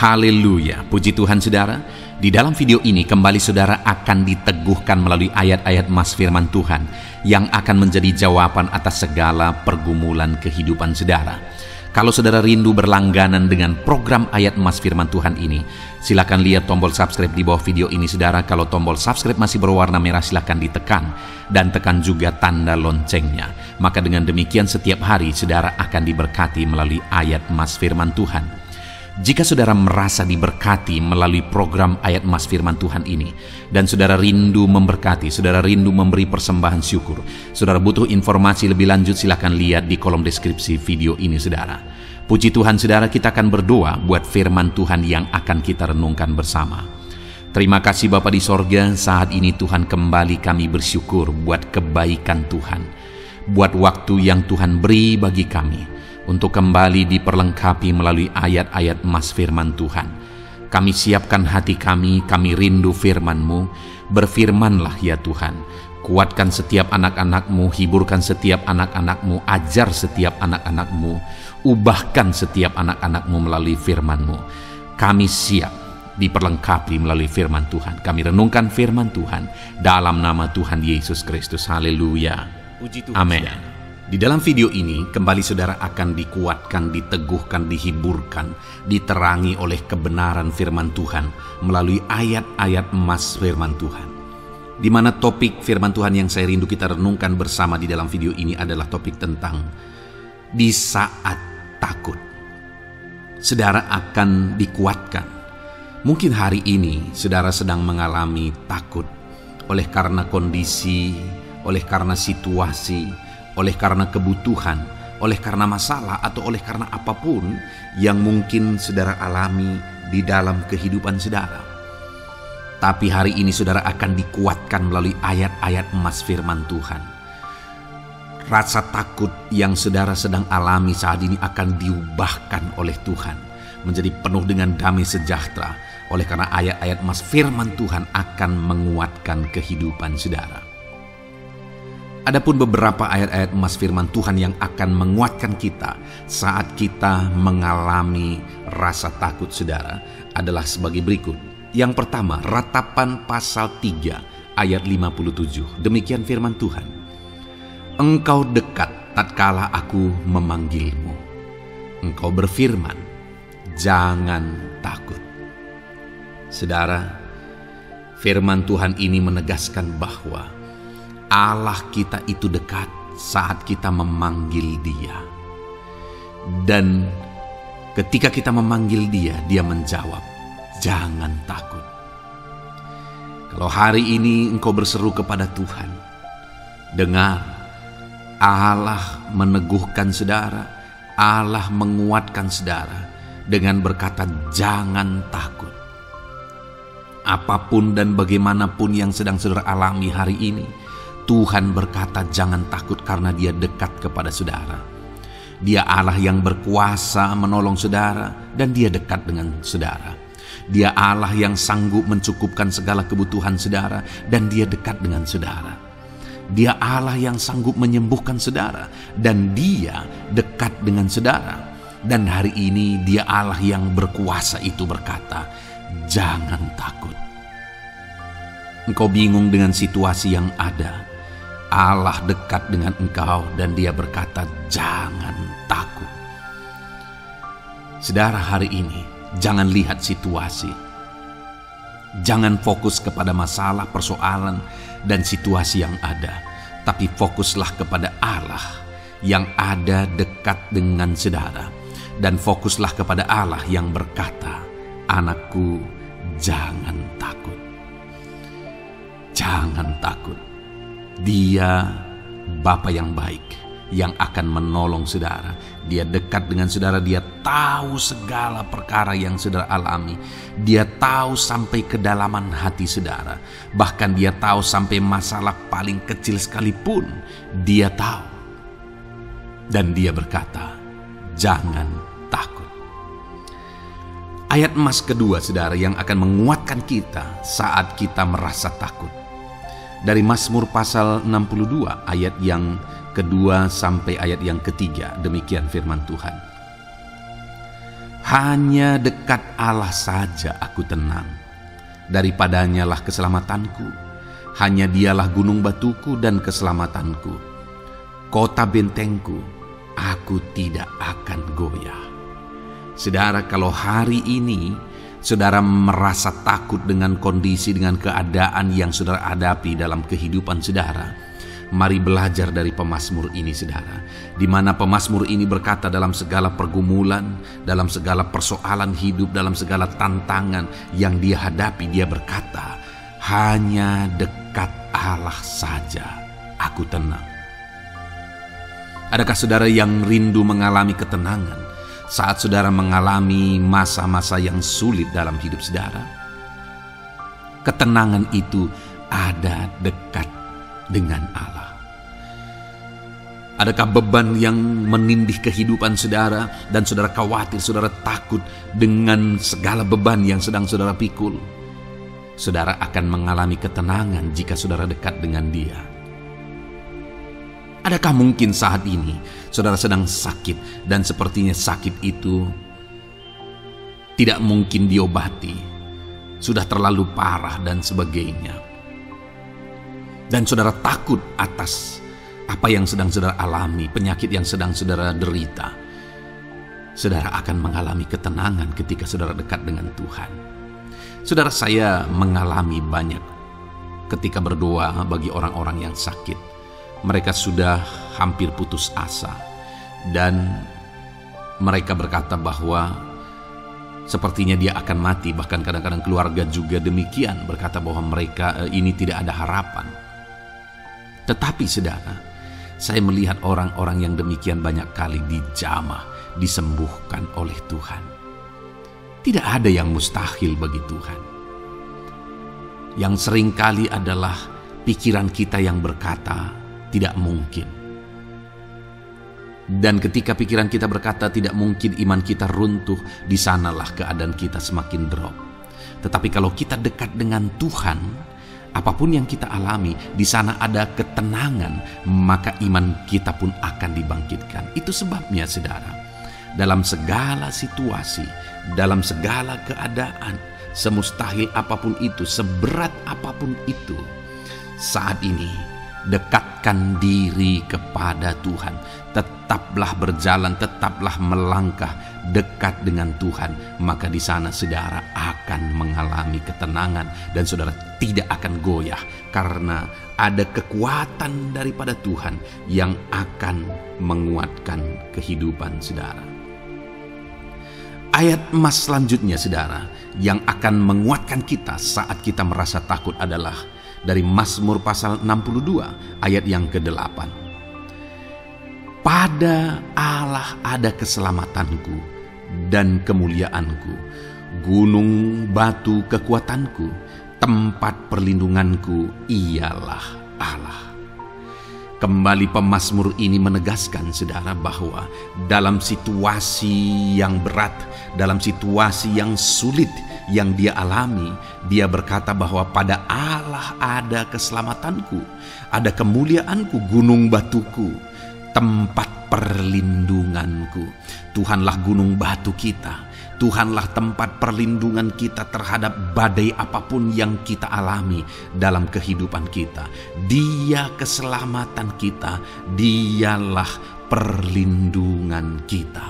Haleluya, puji Tuhan saudara. Di dalam video ini kembali saudara akan diteguhkan melalui ayat-ayat Mas firman Tuhan yang akan menjadi jawaban atas segala pergumulan kehidupan saudara. Kalau saudara rindu berlangganan dengan program ayat Mas firman Tuhan ini, silakan lihat tombol subscribe di bawah video ini saudara. Kalau tombol subscribe masih berwarna merah, silakan ditekan dan tekan juga tanda loncengnya. Maka dengan demikian setiap hari saudara akan diberkati melalui ayat Mas firman Tuhan. Jika saudara merasa diberkati melalui program ayat Mas firman Tuhan ini, dan saudara rindu memberkati, saudara rindu memberi persembahan syukur, saudara butuh informasi lebih lanjut, silakan lihat di kolom deskripsi video ini saudara. Puji Tuhan saudara, kita akan berdoa buat firman Tuhan yang akan kita renungkan bersama. Terima kasih Bapa di sorga, saat ini Tuhan kembali kami bersyukur buat kebaikan Tuhan, buat waktu yang Tuhan beri bagi kami untuk kembali diperlengkapi melalui ayat-ayat Mas firman Tuhan. Kami siapkan hati kami rindu firman-Mu. Berfirmanlah ya Tuhan. Kuatkan setiap anak-anak-Mu, hiburkan setiap anak-anak-Mu, ajar setiap anak-anak-Mu, ubahkan setiap anak-anak-Mu melalui firman-Mu. Kami siap diperlengkapi melalui firman Tuhan. Kami renungkan firman Tuhan dalam nama Tuhan Yesus Kristus. Haleluya. Puji Tuhan. Amin. Di dalam video ini, kembali saudara akan dikuatkan, diteguhkan, dihiburkan, diterangi oleh kebenaran firman Tuhan melalui ayat-ayat Mas firman Tuhan. Di mana topik firman Tuhan yang saya rindu kita renungkan bersama di dalam video ini adalah topik tentang di saat takut. Saudara akan dikuatkan. Mungkin hari ini saudara sedang mengalami takut oleh karena kondisi, oleh karena situasi, oleh karena kebutuhan, oleh karena masalah, atau oleh karena apapun yang mungkin saudara alami di dalam kehidupan saudara. Tapi hari ini saudara akan dikuatkan melalui ayat-ayat Mas firman Tuhan. Rasa takut yang saudara sedang alami saat ini akan diubahkan oleh Tuhan menjadi penuh dengan damai sejahtera, oleh karena ayat-ayat Mas firman Tuhan akan menguatkan kehidupan saudara. Adapun beberapa ayat-ayat Mas firman Tuhan yang akan menguatkan kita saat kita mengalami rasa takut saudara adalah sebagai berikut. Yang pertama, Ratapan pasal 3 ayat 57. Demikian firman Tuhan. Engkau dekat tatkala aku memanggilmu. Engkau berfirman, jangan takut. Saudara, firman Tuhan ini menegaskan bahwa Allah kita itu dekat saat kita memanggil Dia. Dan ketika kita memanggil Dia, Dia menjawab, jangan takut. Kalau hari ini engkau berseru kepada Tuhan, dengar, Allah meneguhkan saudara, Allah menguatkan saudara dengan berkata, jangan takut. Apapun dan bagaimanapun yang sedang saudara alami hari ini, Tuhan berkata jangan takut karena Dia dekat kepada saudara. Dia Allah yang berkuasa menolong saudara dan Dia dekat dengan saudara. Dia Allah yang sanggup mencukupkan segala kebutuhan saudara dan Dia dekat dengan saudara. Dia Allah yang sanggup menyembuhkan saudara dan Dia dekat dengan saudara. Dan hari ini Dia Allah yang berkuasa itu berkata, jangan takut. Engkau bingung dengan situasi yang ada, Allah dekat dengan engkau dan Dia berkata jangan takut. Saudara, hari ini jangan lihat situasi. Jangan fokus kepada masalah, persoalan, dan situasi yang ada. Tapi fokuslah kepada Allah yang ada dekat dengan saudara. Dan fokuslah kepada Allah yang berkata, anakku jangan takut. Jangan takut. Dia Bapa yang baik yang akan menolong saudara. Dia dekat dengan saudara. Dia tahu segala perkara yang saudara alami. Dia tahu sampai kedalaman hati saudara. Bahkan Dia tahu sampai masalah paling kecil sekalipun Dia tahu. Dan Dia berkata, jangan takut. Ayat Mas kedua saudara yang akan menguatkan kita saat kita merasa takut. Dari Mazmur pasal 62 ayat yang kedua sampai ayat yang ketiga. Demikian firman Tuhan. Hanya dekat Allah saja aku tenang. Daripadanya lah keselamatanku. Hanya dialah gunung batuku dan keselamatanku. Kota bentengku, aku tidak akan goyah. Saudara, kalau hari ini saudara merasa takut dengan kondisi, dengan keadaan yang saudara hadapi dalam kehidupan saudara, mari belajar dari pemazmur ini, saudara, di mana pemazmur ini berkata dalam segala pergumulan, dalam segala persoalan hidup, dalam segala tantangan yang dia hadapi, dia berkata, hanya dekat Allah saja aku tenang. Adakah saudara yang rindu mengalami ketenangan saat saudara mengalami masa-masa yang sulit dalam hidup saudara? Ketenangan itu ada dekat dengan Allah. Adakah beban yang menindih kehidupan saudara dan saudara khawatir, saudara takut dengan segala beban yang sedang saudara pikul? Saudara akan mengalami ketenangan jika saudara dekat dengan Dia. Adakah mungkin saat ini saudara sedang sakit dan sepertinya sakit itu tidak mungkin diobati, sudah terlalu parah dan sebagainya, dan saudara takut atas apa yang sedang saudara alami, penyakit yang sedang saudara derita? Saudara akan mengalami ketenangan ketika saudara dekat dengan Tuhan. Saudara, saya mengalami banyak ketika berdoa bagi orang-orang yang sakit. Mereka sudah hampir putus asa dan mereka berkata bahwa sepertinya dia akan mati. Bahkan kadang-kadang keluarga juga demikian, berkata bahwa mereka ini tidak ada harapan. Tetapi saudara, saya melihat orang-orang yang demikian banyak kali dijamah, disembuhkan oleh Tuhan. Tidak ada yang mustahil bagi Tuhan. Yang seringkali adalah pikiran kita yang berkata tidak mungkin. Dan ketika pikiran kita berkata tidak mungkin, iman kita runtuh, di sanalah keadaan kita semakin drop. Tetapi kalau kita dekat dengan Tuhan, apapun yang kita alami, di sana ada ketenangan, maka iman kita pun akan dibangkitkan. Itu sebabnya saudara, dalam segala situasi, dalam segala keadaan, semustahil apapun itu, seberat apapun itu, saat ini dekatkan diri kepada Tuhan. Tetaplah berjalan, tetaplah melangkah dekat dengan Tuhan. Maka di sana saudara akan mengalami ketenangan dan saudara tidak akan goyah, karena ada kekuatan daripada Tuhan yang akan menguatkan kehidupan saudara. Ayat emas selanjutnya saudara yang akan menguatkan kita saat kita merasa takut adalah dari Mazmur pasal 62 ayat yang ke-8. Pada Allah ada keselamatanku dan kemuliaanku, gunung batu kekuatanku, tempat perlindunganku ialah Allah. Kembali pemazmur ini menegaskan saudara bahwa dalam situasi yang berat, dalam situasi yang sulit yang dia alami, dia berkata bahwa pada Allah ada keselamatanku, ada kemuliaanku, gunung batuku, tempat perlindunganku. Tuhanlah gunung batu kita. Tuhanlah tempat perlindungan kita terhadap badai apapun yang kita alami dalam kehidupan kita. Dia keselamatan kita, dialah perlindungan kita.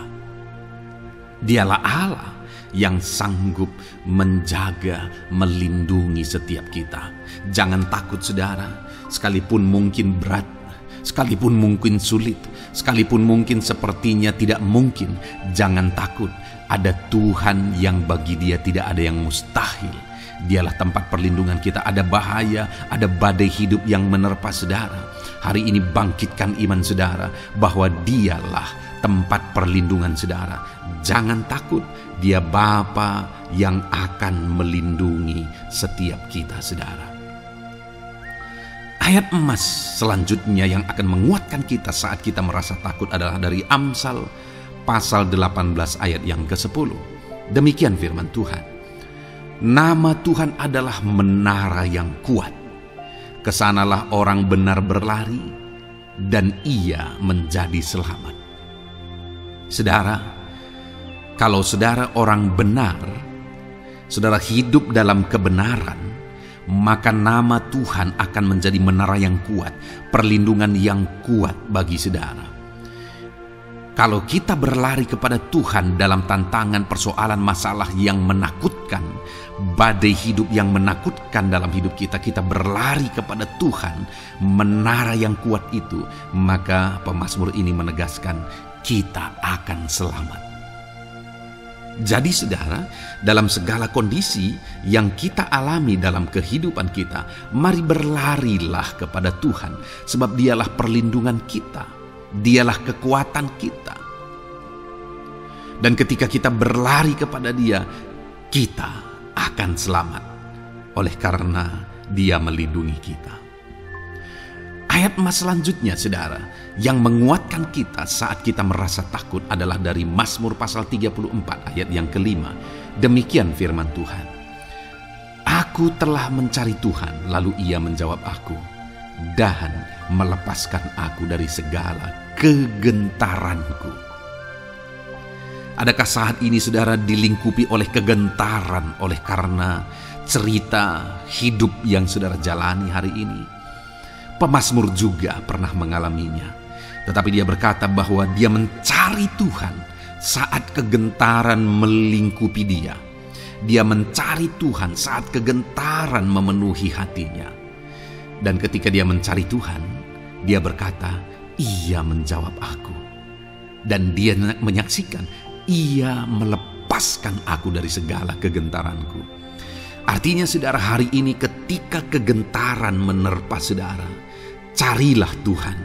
Dialah Allah yang sanggup menjaga, melindungi setiap kita. Jangan takut saudara, sekalipun mungkin berat, sekalipun mungkin sulit, sekalipun mungkin sepertinya tidak mungkin, jangan takut. Ada Tuhan yang bagi Dia tidak ada yang mustahil. Dialah tempat perlindungan kita. Ada bahaya, ada badai hidup yang menerpa saudara. Hari ini bangkitkan iman saudara bahwa Dialah tempat perlindungan saudara. Jangan takut, Dia Bapa yang akan melindungi setiap kita saudara. Ayat emas selanjutnya yang akan menguatkan kita saat kita merasa takut adalah dari Amsal pasal 18 ayat yang ke-10. Demikian firman Tuhan. Nama Tuhan adalah menara yang kuat. Kesanalah orang benar berlari dan ia menjadi selamat. Saudara, Kalau saudara orang benar, saudara hidup dalam kebenaran, maka nama Tuhan akan menjadi menara yang kuat, perlindungan yang kuat bagi saudara. Kalau kita berlari kepada Tuhan dalam tantangan, persoalan, masalah yang menakutkan, badai hidup yang menakutkan dalam hidup kita, kita berlari kepada Tuhan, menara yang kuat itu, maka pemazmur ini menegaskan kita akan selamat. Jadi saudara, dalam segala kondisi yang kita alami dalam kehidupan kita, mari berlarilah kepada Tuhan, sebab Dialah perlindungan kita, Dialah kekuatan kita. Dan ketika kita berlari kepada Dia, kita akan selamat, oleh karena Dia melindungi kita. Ayat emas selanjutnya saudara, yang menguatkan kita saat kita merasa takut adalah dari Mazmur pasal 34 ayat yang kelima. Demikian firman Tuhan. Aku telah mencari Tuhan, lalu Ia menjawab aku, dan melepaskan aku dari segala kegentaranku. Adakah saat ini saudara dilingkupi oleh kegentaran oleh karena cerita hidup yang saudara jalani hari ini? Pemazmur juga pernah mengalaminya. Tetapi dia berkata bahwa dia mencari Tuhan saat kegentaran melingkupi dia. Dia mencari Tuhan saat kegentaran memenuhi hatinya. Dan ketika dia mencari Tuhan, dia berkata, Ia menjawab aku. Dan dia menyaksikan, Ia melepaskan aku dari segala kegentaranku. Artinya saudara, hari ini ketika kegentaran menerpa saudara, carilah Tuhan,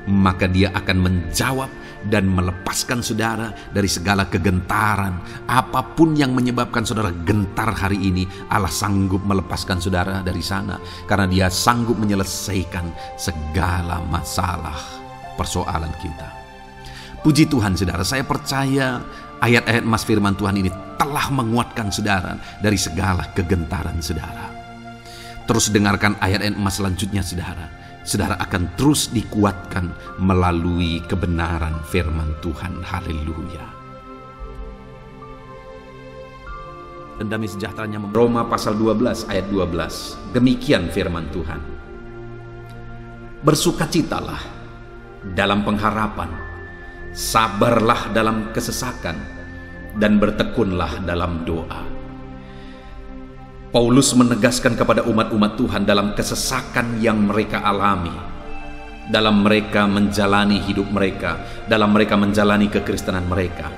maka Dia akan menjawab dan melepaskan saudara dari segala kegentaran. Apapun yang menyebabkan saudara gentar hari ini, Allah sanggup melepaskan saudara dari sana, karena Dia sanggup menyelesaikan segala masalah persoalan kita. Puji Tuhan saudara, saya percaya ayat-ayat emas firman Tuhan ini telah menguatkan saudara dari segala kegentaran saudara. Terus dengarkan ayat-ayat emas selanjutnya saudara. Saudara akan terus dikuatkan melalui kebenaran firman Tuhan. Haleluya. Dan damai sejahteranya Roma pasal 12 ayat 12. Demikian firman Tuhan. Bersukacitalah dalam pengharapan, sabarlah dalam kesesakan, dan bertekunlah dalam doa. Paulus menegaskan kepada umat-umat Tuhan dalam kesesakan yang mereka alami, dalam mereka menjalani hidup mereka, dalam mereka menjalani kekristenan mereka.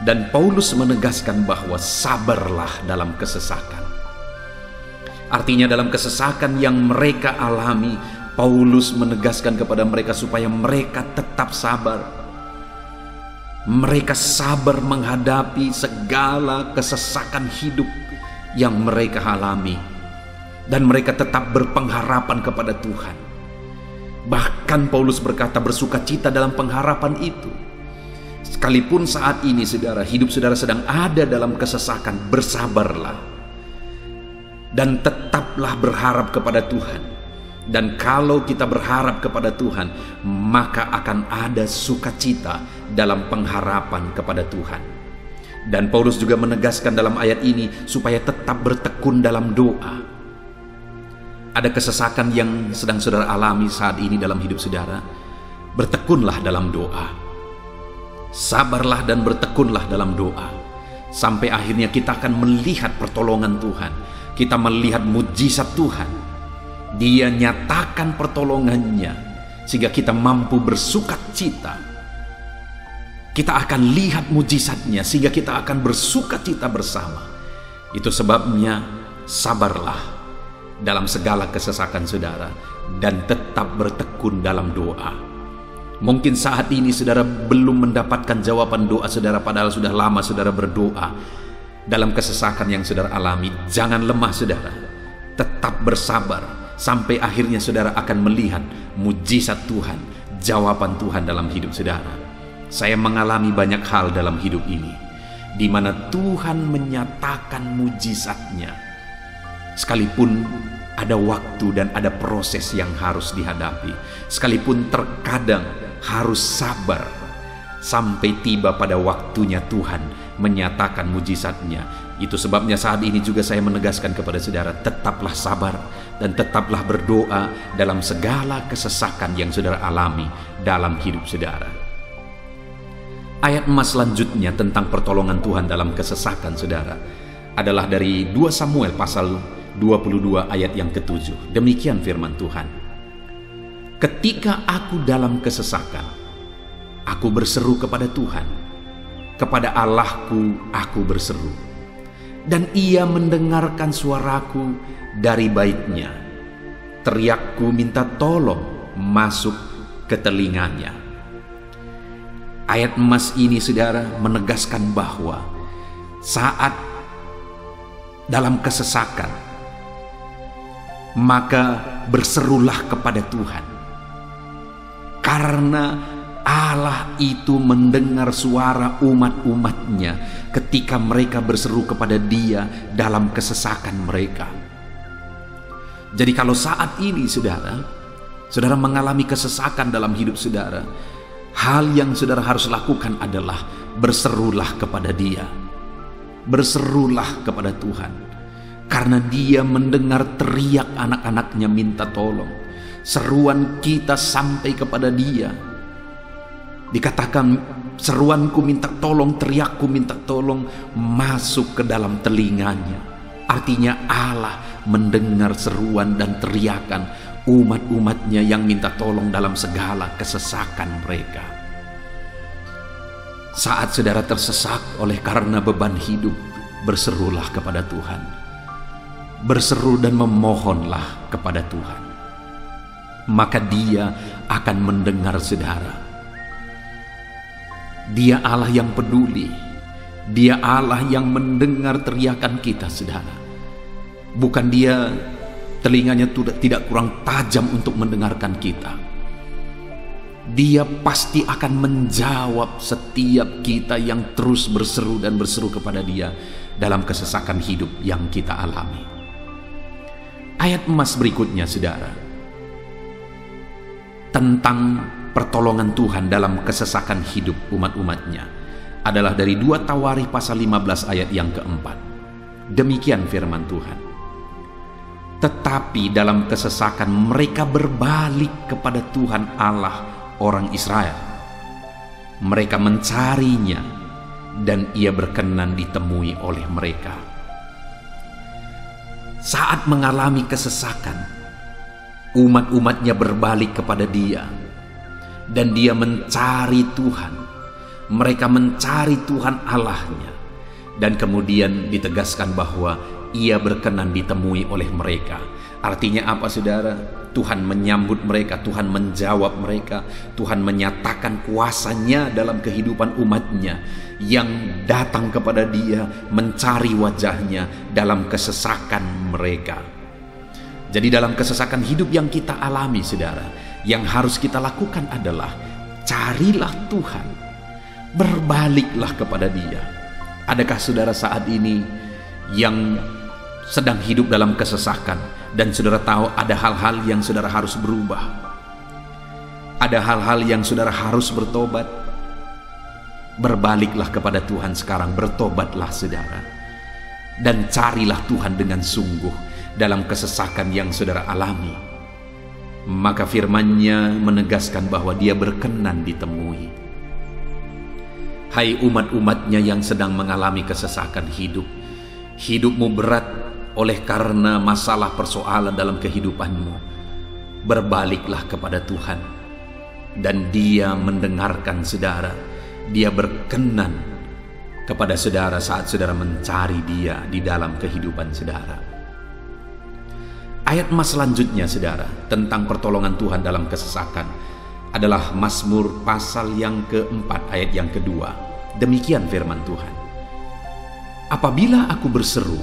Dan Paulus menegaskan bahwa sabarlah dalam kesesakan. Artinya dalam kesesakan yang mereka alami, Paulus menegaskan kepada mereka supaya mereka tetap sabar. Mereka sabar menghadapi segala kesesakan hidup yang mereka alami, dan mereka tetap berpengharapan kepada Tuhan. Bahkan Paulus berkata bersukacita dalam pengharapan itu. Sekalipun saat ini saudara, hidup saudara sedang ada dalam kesesakan, bersabarlah dan tetaplah berharap kepada Tuhan. Dan kalau kita berharap kepada Tuhan, maka akan ada sukacita dalam pengharapan kepada Tuhan. Dan Paulus juga menegaskan dalam ayat ini supaya tetap bertekun dalam doa. Ada kesesakan yang sedang saudara alami saat ini dalam hidup saudara, bertekunlah dalam doa. Sabarlah dan bertekunlah dalam doa. Sampai akhirnya kita akan melihat pertolongan Tuhan. Kita melihat mujizat Tuhan. Dia nyatakan pertolongannya sehingga kita mampu bersukacita. Kita akan lihat mujizatnya sehingga kita akan bersukacita bersama. Itu sebabnya sabarlah dalam segala kesesakan saudara dan tetap bertekun dalam doa. Mungkin saat ini saudara belum mendapatkan jawaban doa saudara, padahal sudah lama saudara berdoa. Dalam kesesakan yang saudara alami, jangan lemah saudara. Tetap bersabar sampai akhirnya saudara akan melihat mujizat Tuhan, jawaban Tuhan dalam hidup saudara. Saya mengalami banyak hal dalam hidup ini, di mana Tuhan menyatakan mujizatnya. Sekalipun ada waktu dan ada proses yang harus dihadapi, sekalipun terkadang harus sabar, sampai tiba pada waktunya Tuhan menyatakan mujizatnya. Itu sebabnya saat ini juga saya menegaskan kepada saudara, tetaplah sabar dan tetaplah berdoa dalam segala kesesakan yang saudara alami dalam hidup saudara. Ayat emas selanjutnya tentang pertolongan Tuhan dalam kesesakan saudara adalah dari 2 Samuel pasal 22 ayat yang ke-7. Demikian firman Tuhan. Ketika aku dalam kesesakan, aku berseru kepada Tuhan, kepada Allahku aku berseru, dan Ia mendengarkan suaraku dari baitnya. Teriakku minta tolong masuk ke telinganya. Ayat emas ini saudara menegaskan bahwa saat dalam kesesakan, maka berserulah kepada Tuhan, karena Allah itu mendengar suara umat-umatnya ketika mereka berseru kepada Dia dalam kesesakan mereka. Jadi kalau saat ini saudara mengalami kesesakan dalam hidup saudara, hal yang saudara harus lakukan adalah berserulah kepada Dia. Berserulah kepada Tuhan, karena Dia mendengar teriak anak-anaknya minta tolong. Seruan kita sampai kepada Dia. Dikatakan seruanku minta tolong, teriakku minta tolong masuk ke dalam telinganya. Artinya Allah mendengar seruan dan teriakan umat-umatnya yang minta tolong dalam segala kesesakan mereka. Saat saudara tersesak oleh karena beban hidup, berserulah kepada Tuhan. Berseru dan memohonlah kepada Tuhan, maka Dia akan mendengar saudara. Dia Allah yang peduli. Dia Allah yang mendengar teriakan kita saudara. Bukan Dia telinganya tidak kurang tajam untuk mendengarkan kita. Dia pasti akan menjawab setiap kita yang terus berseru dan berseru kepada Dia dalam kesesakan hidup yang kita alami. Ayat emas berikutnya saudara, tentang pertolongan Tuhan dalam kesesakan hidup umat-umatnya adalah dari 2 Tawarikh pasal 15 ayat yang keempat. Demikian firman Tuhan. Tetapi dalam kesesakan mereka berbalik kepada Tuhan Allah orang Israel. Mereka mencarinya dan Ia berkenan ditemui oleh mereka. Saat mengalami kesesakan, umat-umatnya berbalik kepada Dia dan Dia mencari Tuhan. Mereka mencari Tuhan Allahnya, dan kemudian ditegaskan bahwa Ia berkenan ditemui oleh mereka. Artinya apa saudara? Tuhan menyambut mereka, Tuhan menjawab mereka, Tuhan menyatakan kuasa-Nya dalam kehidupan umat-Nya yang datang kepada Dia mencari wajah-Nya dalam kesesakan mereka. Jadi dalam kesesakan hidup yang kita alami saudara, yang harus kita lakukan adalah carilah Tuhan, berbaliklah kepada Dia. Adakah saudara saat ini yang sedang hidup dalam kesesakan dan saudara tahu ada hal-hal yang saudara harus berubah, ada hal-hal yang saudara harus bertobat? Berbaliklah kepada Tuhan sekarang, bertobatlah saudara, dan carilah Tuhan dengan sungguh dalam kesesakan yang saudara alami. Maka firman-Nya menegaskan bahwa Dia berkenan ditemui. Hai umat-umat-Nya yang sedang mengalami kesesakan hidup, hidupmu berat oleh karena masalah persoalan dalam kehidupanmu, berbaliklah kepada Tuhan dan Dia mendengarkan saudara. Dia berkenan kepada saudara saat saudara mencari Dia di dalam kehidupan saudara. Ayat emas selanjutnya saudara tentang pertolongan Tuhan dalam kesesakan adalah Mazmur pasal yang keempat ayat yang kedua. Demikian firman Tuhan. Apabila aku berseru,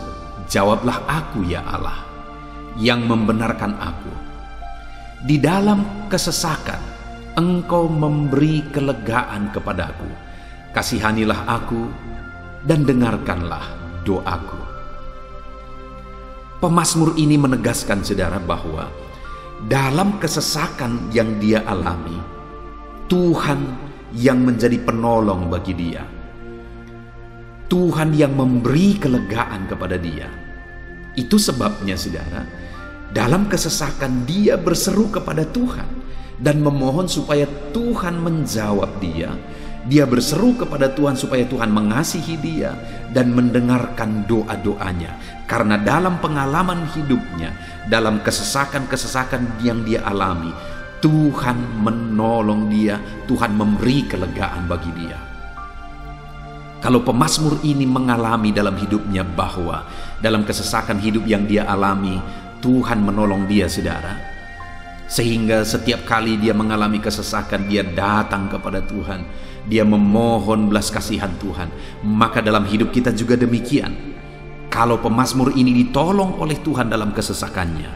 jawablah aku ya Allah, yang membenarkan aku. Di dalam kesesakan, Engkau memberi kelegaan kepadaku. Kasihanilah aku dan dengarkanlah doaku. Pemazmur ini menegaskan saudara bahwa dalam kesesakan yang dia alami, Tuhan yang menjadi penolong bagi dia. Tuhan yang memberi kelegaan kepada dia. Itu sebabnya saudara, dalam kesesakan dia berseru kepada Tuhan dan memohon supaya Tuhan menjawab dia. Dia berseru kepada Tuhan supaya Tuhan mengasihi dia dan mendengarkan doa-doanya. Karena dalam pengalaman hidupnya, dalam kesesakan-kesesakan yang dia alami, Tuhan menolong dia, Tuhan memberi kelegaan bagi dia. Kalau pemazmur ini mengalami dalam hidupnya bahwa dalam kesesakan hidup yang dia alami, Tuhan menolong dia saudara, sehingga setiap kali dia mengalami kesesakan, dia datang kepada Tuhan, dia memohon belas kasihan Tuhan. Maka dalam hidup kita juga demikian. Kalau pemazmur ini ditolong oleh Tuhan dalam kesesakannya,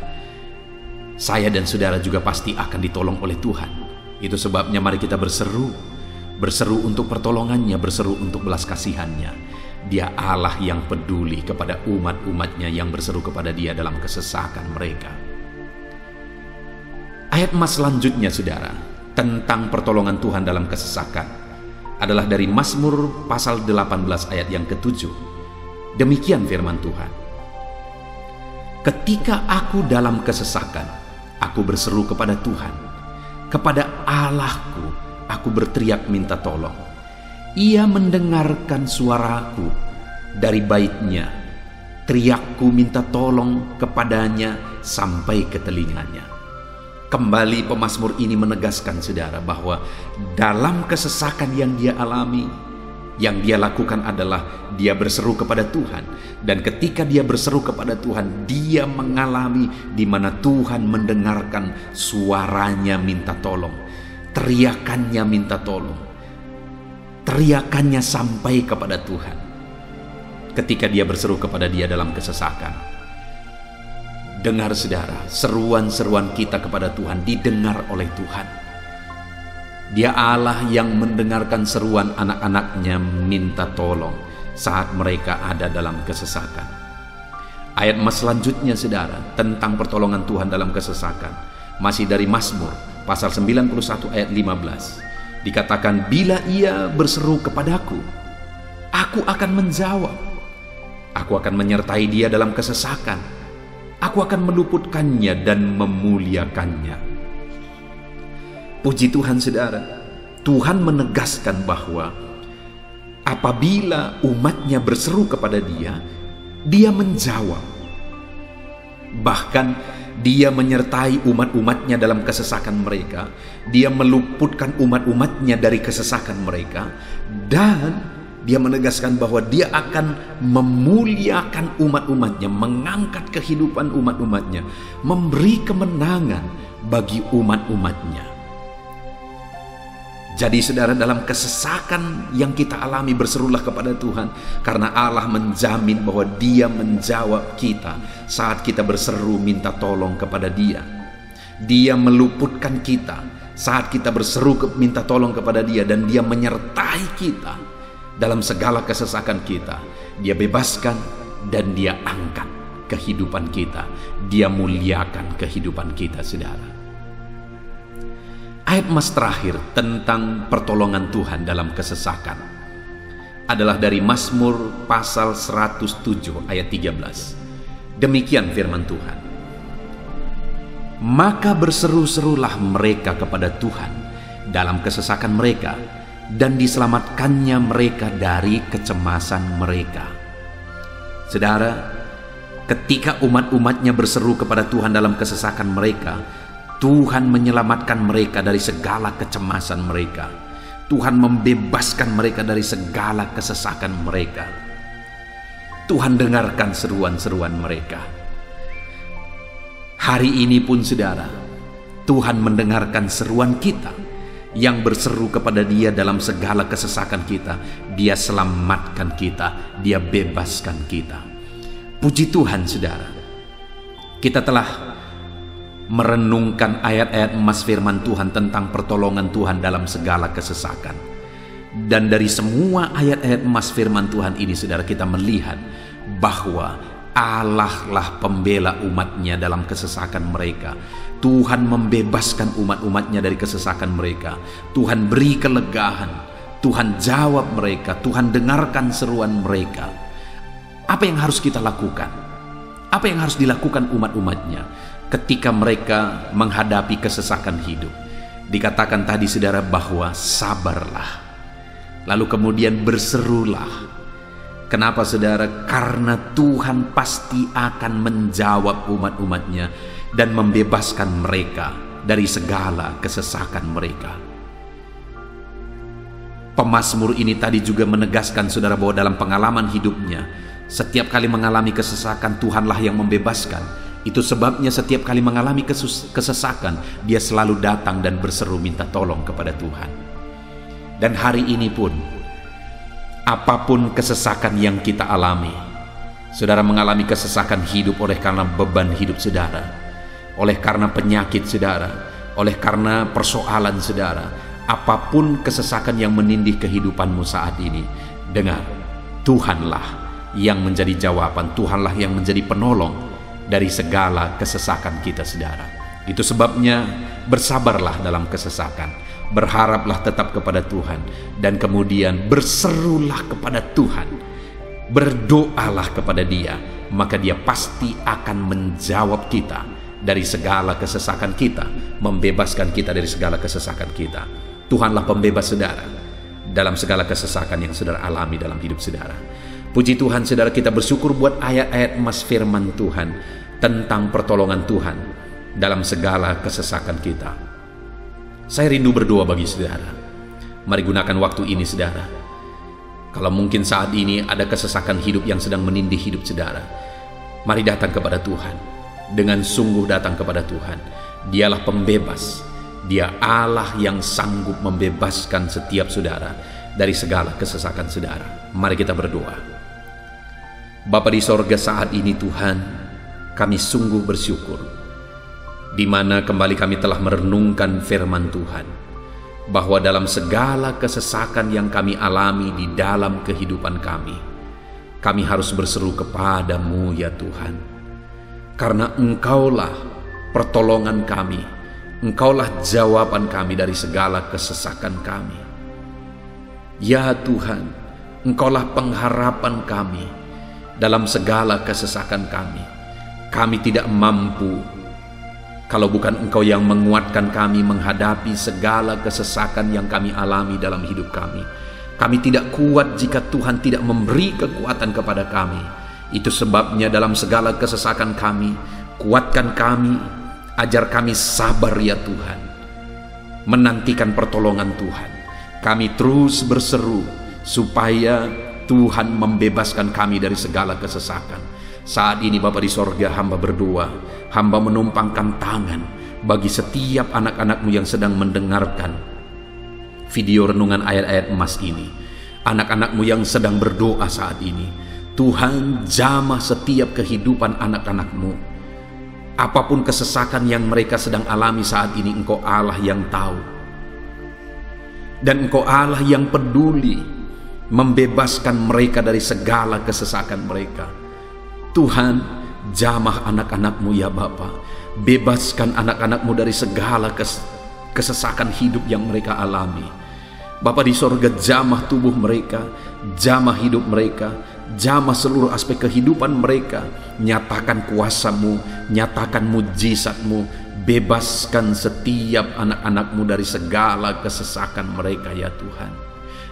saya dan saudara juga pasti akan ditolong oleh Tuhan. Itu sebabnya mari kita berseru untuk pertolongannya, berseru untuk belas kasihannya. Dia Allah yang peduli kepada umat-umatnya yang berseru kepada dia dalam kesesakan mereka. Ayat emas selanjutnya saudara, tentang pertolongan Tuhan dalam kesesakan adalah dari Mazmur pasal 18 ayat yang ke-7. Demikian firman Tuhan. Ketika aku dalam kesesakan, aku berseru kepada Tuhan. Kepada Allahku, aku berteriak minta tolong. Ia mendengarkan suaraku dari baitnya. Teriakku minta tolong kepadanya sampai ke telinganya. Kembali pemazmur ini menegaskan saudara bahwa dalam kesesakan yang dia alami, yang dia lakukan adalah dia berseru kepada Tuhan. Dan ketika dia berseru kepada Tuhan, dia mengalami di mana Tuhan mendengarkan suaranya minta tolong, teriakannya minta tolong, teriakannya sampai kepada Tuhan. Ketika dia berseru kepada dia dalam kesesakan, dengar saudara, seruan-seruan kita kepada Tuhan didengar oleh Tuhan. Dia Allah yang mendengarkan seruan anak-anaknya minta tolong saat mereka ada dalam kesesakan. Ayat emas selanjutnya saudara, tentang pertolongan Tuhan dalam kesesakan, masih dari Mazmur pasal 91 ayat 15. Dikatakan, bila ia berseru kepadaku, aku akan menjawab. Aku akan menyertai dia dalam kesesakan. Aku akan meluputkannya dan memuliakannya. Puji Tuhan saudara, Tuhan menegaskan bahwa apabila umatnya berseru kepada dia, dia menjawab. Bahkan dia menyertai umat-umatnya dalam kesesakan mereka. Dia meluputkan umat-umatnya dari kesesakan mereka. Dan dia menegaskan bahwa dia akan memuliakan umat-umatnya, mengangkat kehidupan umat-umatnya, memberi kemenangan bagi umat-umatnya. Jadi saudara, dalam kesesakan yang kita alami, berserulah kepada Tuhan, karena Allah menjamin bahwa dia menjawab kita saat kita berseru minta tolong kepada dia. Dia meluputkan kita saat kita berseru minta tolong kepada dia, dan dia menyertai kita dalam segala kesesakan kita. Dia bebaskan dan dia angkat kehidupan kita. Dia muliakan kehidupan kita saudara. Ayat emas terakhir tentang pertolongan Tuhan dalam kesesakan adalah dari Mazmur pasal 107 ayat 13. Demikian firman Tuhan. Maka berseru-serulah mereka kepada Tuhan dalam kesesakan mereka, dan diselamatkannya mereka dari kecemasan mereka. Saudara, ketika umat-umatnya berseru kepada Tuhan dalam kesesakan mereka, Tuhan menyelamatkan mereka dari segala kecemasan mereka. Tuhan membebaskan mereka dari segala kesesakan mereka. Tuhan dengarkan seruan-seruan mereka. Hari ini pun saudara, Tuhan mendengarkan seruan kita yang berseru kepada dia dalam segala kesesakan kita. Dia selamatkan kita, dia bebaskan kita. Puji Tuhan saudara, kita telah merenungkan ayat-ayat emas firman Tuhan tentang pertolongan Tuhan dalam segala kesesakan. Dan dari semua ayat-ayat emas firman Tuhan ini saudara, kita melihat bahwa Allah lah pembela umatnya dalam kesesakan mereka. Tuhan membebaskan umat-umatnya dari kesesakan mereka. Tuhan beri kelegaan, Tuhan jawab mereka, Tuhan dengarkan seruan mereka. Apa yang harus kita lakukan? Apa yang harus dilakukan umat-umatnya ketika mereka menghadapi kesesakan hidup? Dikatakan tadi saudara bahwa sabarlah, lalu kemudian berserulah. Kenapa saudara? Karena Tuhan pasti akan menjawab umat-umatnya dan membebaskan mereka dari segala kesesakan mereka. Pemazmur ini tadi juga menegaskan saudara bahwa dalam pengalaman hidupnya, setiap kali mengalami kesesakan, Tuhanlah yang membebaskan. Itu sebabnya setiap kali mengalami kesesakan, dia selalu datang dan berseru minta tolong kepada Tuhan. Dan hari ini pun, apapun kesesakan yang kita alami, saudara mengalami kesesakan hidup oleh karena beban hidup saudara, oleh karena penyakit saudara, oleh karena persoalan saudara, apapun kesesakan yang menindih kehidupanmu saat ini, dengar, Tuhanlah yang menjadi jawaban, Tuhanlah yang menjadi penolong dari segala kesesakan kita saudara. Itu sebabnya bersabarlah dalam kesesakan, berharaplah tetap kepada Tuhan, dan kemudian berserulah kepada Tuhan, berdoalah kepada Dia, maka Dia pasti akan menjawab kita dari segala kesesakan kita, membebaskan kita dari segala kesesakan kita. Tuhanlah pembebas saudara dalam segala kesesakan yang saudara alami dalam hidup saudara. Puji Tuhan saudara, kita bersyukur buat ayat-ayat emas firman Tuhan tentang pertolongan Tuhan dalam segala kesesakan kita. Saya rindu berdoa bagi saudara. Mari gunakan waktu ini saudara. Kalau mungkin saat ini ada kesesakan hidup yang sedang menindih hidup saudara, mari datang kepada Tuhan. Dengan sungguh datang kepada Tuhan. Dialah pembebas. Dia Allah yang sanggup membebaskan setiap saudara dari segala kesesakan saudara. Mari kita berdoa. Bapa di sorga, saat ini Tuhan, kami sungguh bersyukur di mana kembali kami telah merenungkan firman Tuhan, bahwa dalam segala kesesakan yang kami alami di dalam kehidupan kami harus berseru kepadamu ya Tuhan, karena Engkaulah pertolongan kami, Engkaulah jawaban kami dari segala kesesakan kami. Ya Tuhan, Engkaulah pengharapan kami dalam segala kesesakan kami. Kami tidak mampu kalau bukan Engkau yang menguatkan kami menghadapi segala kesesakan yang kami alami dalam hidup kami. Kami tidak kuat jika Tuhan tidak memberi kekuatan kepada kami. Itu sebabnya dalam segala kesesakan kami, kuatkan kami, ajar kami sabar ya Tuhan, menantikan pertolongan Tuhan. Kami terus berseru supaya Tuhan membebaskan kami dari segala kesesakan. Saat ini Bapa di sorga, hamba berdoa, hamba menumpangkan tangan bagi setiap anak-anak-Mu yang sedang mendengarkan video renungan ayat-ayat emas ini. Anak-anak-Mu yang sedang berdoa saat ini, Tuhan jamah setiap kehidupan anak-anak-Mu. Apapun kesesakan yang mereka sedang alami saat ini, Engkau Allah yang tahu, dan Engkau Allah yang peduli membebaskan mereka dari segala kesesakan mereka. Tuhan, jamah anak-anak-Mu ya Bapa, bebaskan anak-anak-Mu dari segala kesesakan hidup yang mereka alami. Bapa di sorga, jamah tubuh mereka, jamah hidup mereka, jamah seluruh aspek kehidupan mereka. Nyatakan kuasa-Mu, nyatakan mujizat-Mu, bebaskan setiap anak-anak-Mu dari segala kesesakan mereka ya Tuhan.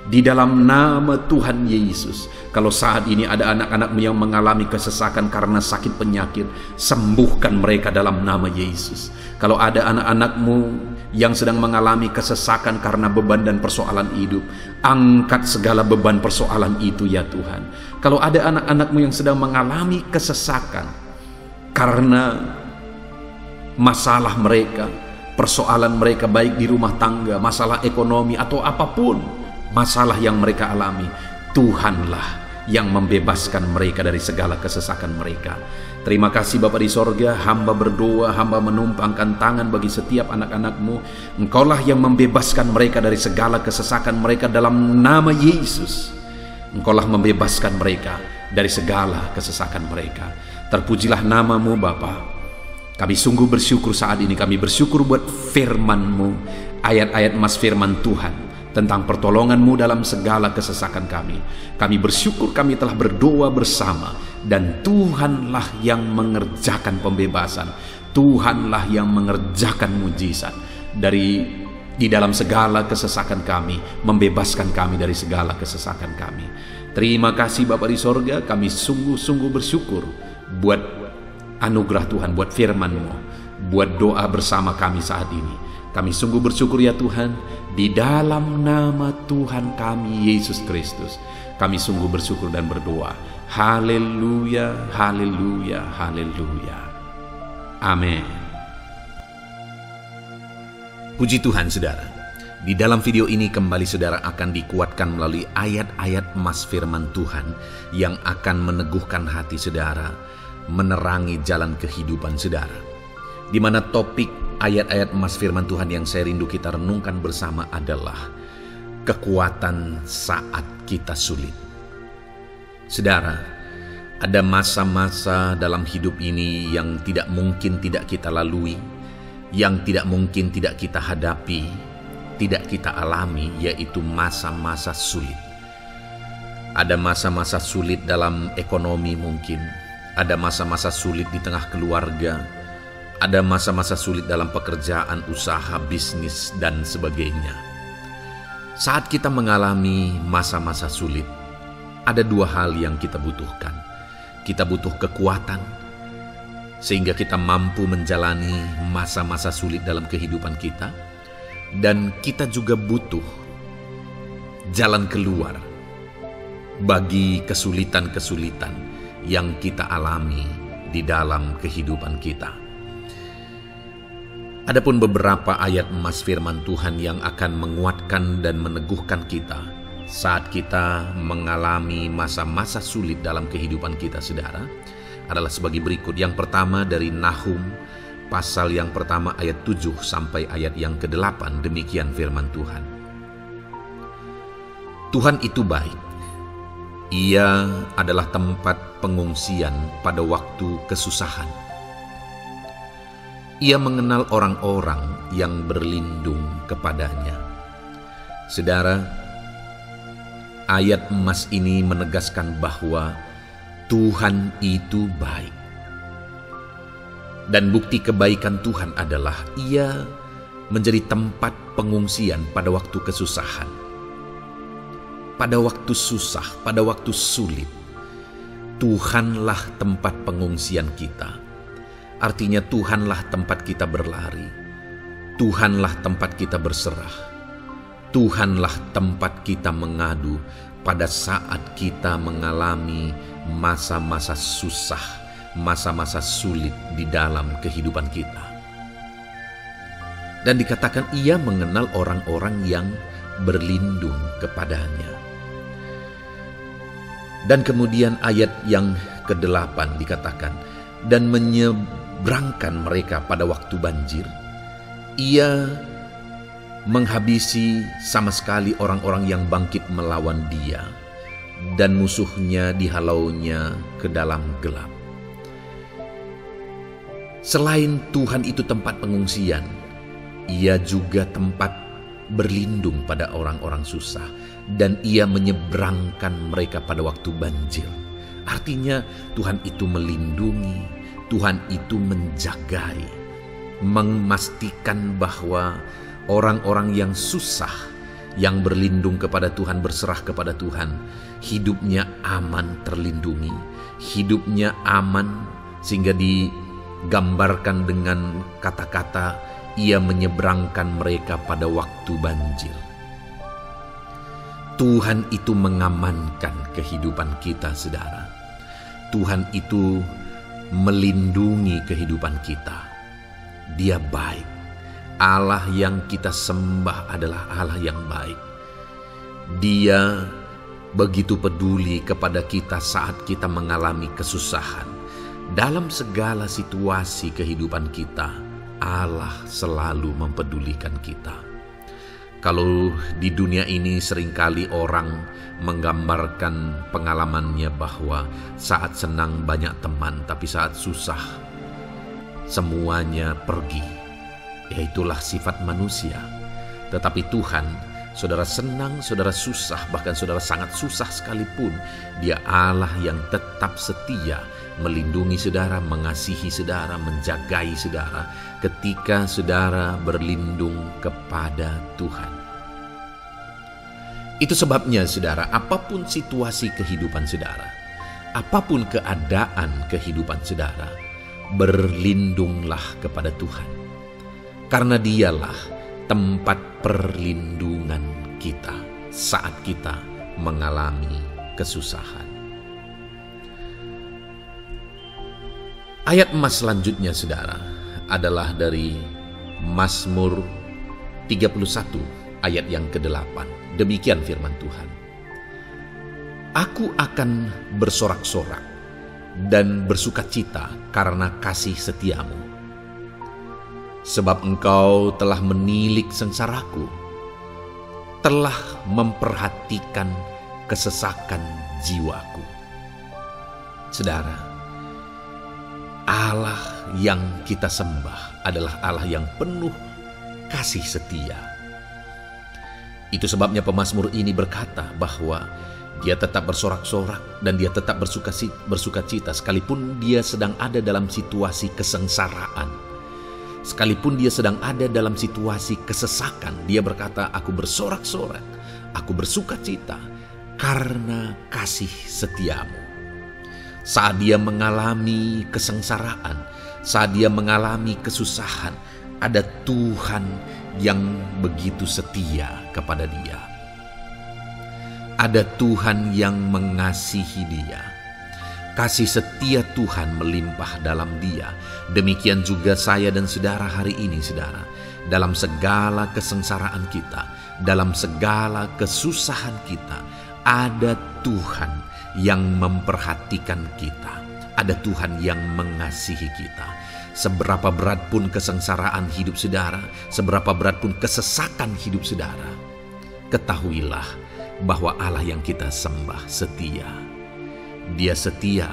Di dalam nama Tuhan Yesus, kalau saat ini ada anak-anak-Mu yang mengalami kesesakan karena sakit penyakit, sembuhkan mereka dalam nama Yesus. Kalau ada anak-anak-Mu yang sedang mengalami kesesakan karena beban dan persoalan hidup, angkat segala beban persoalan itu ya Tuhan. Kalau ada anak-anak-Mu yang sedang mengalami kesesakan karena masalah mereka, persoalan mereka baik di rumah tangga, masalah ekonomi atau apapun masalah yang mereka alami, Tuhanlah yang membebaskan mereka dari segala kesesakan mereka. Terima kasih Bapa di sorga, hamba berdoa, hamba menumpangkan tangan bagi setiap anak-anak-Mu. Engkaulah yang membebaskan mereka dari segala kesesakan mereka dalam nama Yesus. Engkaulah membebaskan mereka dari segala kesesakan mereka. Terpujilah nama-Mu Bapa. Kami sungguh bersyukur saat ini. Kami bersyukur buat firman-Mu, ayat-ayat Mas firman Tuhan tentang pertolongan-Mu dalam segala kesesakan kami. Kami bersyukur kami telah berdoa bersama, dan Tuhanlah yang mengerjakan pembebasan. Tuhanlah yang mengerjakan mujizat di dalam segala kesesakan kami, membebaskan kami dari segala kesesakan kami. Terima kasih Bapa di sorga, kami sungguh-sungguh bersyukur buat anugerah Tuhan, buat firman-Mu, buat doa bersama kami saat ini. Kami sungguh bersyukur ya Tuhan, di dalam nama Tuhan kami Yesus Kristus, kami sungguh bersyukur dan berdoa. Haleluya, haleluya, haleluya. Amin. Puji Tuhan saudara, di dalam video ini kembali saudara akan dikuatkan melalui ayat-ayat Mas firman Tuhan yang akan meneguhkan hati saudara, menerangi jalan kehidupan saudara. Di mana topik ayat-ayat Mas firman Tuhan yang saya rindu kita renungkan bersama adalah kekuatan saat kita sulit. Saudara, ada masa-masa dalam hidup ini yang tidak mungkin tidak kita lalui, yang tidak mungkin tidak kita hadapi, tidak kita alami, yaitu masa-masa sulit. Ada masa-masa sulit dalam ekonomi mungkin, ada masa-masa sulit di tengah keluarga, ada masa-masa sulit dalam pekerjaan, usaha, bisnis, dan sebagainya. Saat kita mengalami masa-masa sulit, ada dua hal yang kita butuhkan. Kita butuh kekuatan, sehingga kita mampu menjalani masa-masa sulit dalam kehidupan kita. Dan kita juga butuh jalan keluar bagi kesulitan-kesulitan yang kita alami di dalam kehidupan kita. Adapun beberapa ayat Mas firman Tuhan yang akan menguatkan dan meneguhkan kita saat kita mengalami masa-masa sulit dalam kehidupan kita saudara, adalah sebagai berikut. Yang pertama dari Nahum pasal yang pertama ayat 7 sampai ayat yang ke-8. Demikian firman Tuhan. Tuhan itu baik. Ia adalah tempat pengungsian pada waktu kesusahan. Ia mengenal orang-orang yang berlindung kepadanya. Saudara, ayat emas ini menegaskan bahwa Tuhan itu baik. Dan bukti kebaikan Tuhan adalah Ia menjadi tempat pengungsian pada waktu kesusahan. Pada waktu susah, pada waktu sulit, Tuhanlah tempat pengungsian kita. Artinya Tuhanlah tempat kita berlari. Tuhanlah tempat kita berserah. Tuhanlah tempat kita mengadu pada saat kita mengalami masa-masa susah, masa-masa sulit di dalam kehidupan kita. Dan dikatakan Ia mengenal orang-orang yang berlindung kepadanya. Dan kemudian ayat yang ke-8 dikatakan, dan menyeberangkan mereka pada waktu banjir. Ia menghabisi sama sekali orang-orang yang bangkit melawan Dia, dan musuhnya dihalaunya ke dalam gelap. Selain Tuhan itu tempat pengungsian, Ia juga tempat berlindung pada orang-orang susah, dan Ia menyeberangkan mereka pada waktu banjir. Artinya Tuhan itu melindungi, Tuhan itu menjagai, memastikan bahwa orang-orang yang susah, yang berlindung kepada Tuhan, berserah kepada Tuhan, hidupnya aman, terlindungi, hidupnya aman, sehingga digambarkan dengan kata-kata Ia menyeberangkan mereka pada waktu banjir. Tuhan itu mengamankan kehidupan kita, saudara. Tuhan itu melindungi kehidupan kita. Dia baik. Allah yang kita sembah adalah Allah yang baik. Dia begitu peduli kepada kita saat kita mengalami kesusahan. Dalam segala situasi kehidupan kita, Allah selalu mempedulikan kita. Kalau di dunia ini seringkali orang menggambarkan pengalamannya bahwa saat senang banyak teman, tapi saat susah semuanya pergi. Ya, itulah sifat manusia. Tetapi Tuhan, saudara senang, saudara susah, bahkan saudara sangat susah sekalipun, Dia Allah yang tetap setia, melindungi saudara, mengasihi saudara, menjagai saudara ketika saudara berlindung kepada Tuhan. Itu sebabnya saudara, apapun situasi kehidupan saudara, apapun keadaan kehidupan saudara, berlindunglah kepada Tuhan. Karena Dialah tempat perlindungan kita saat kita mengalami kesusahan. Ayat emas selanjutnya saudara adalah dari Mazmur 31 ayat yang ke-8. Demikian firman Tuhan. Aku akan bersorak-sorak dan bersukacita karena kasih setiamu. Sebab engkau telah menilik sengsaraku, telah memperhatikan kesesakan jiwaku. Saudara, Allah yang kita sembah adalah Allah yang penuh kasih setia. Itu sebabnya pemazmur ini berkata bahwa dia tetap bersorak-sorak dan dia tetap bersukacita sekalipun dia sedang ada dalam situasi kesengsaraan. Sekalipun dia sedang ada dalam situasi kesesakan, dia berkata, aku bersorak-sorak, aku bersukacita karena kasih setiamu. Saat dia mengalami kesengsaraan, saat dia mengalami kesusahan, ada Tuhan yang begitu setia kepada dia. Ada Tuhan yang mengasihi dia. Kasih setia Tuhan melimpah dalam dia. Demikian juga saya dan saudara hari ini, saudara. Dalam segala kesengsaraan kita, dalam segala kesusahan kita, ada Tuhan yang memperhatikan kita. Ada Tuhan yang mengasihi kita. Seberapa berat pun kesengsaraan hidup saudara, seberapa berat pun kesesakan hidup saudara, ketahuilah bahwa Allah yang kita sembah setia. Dia setia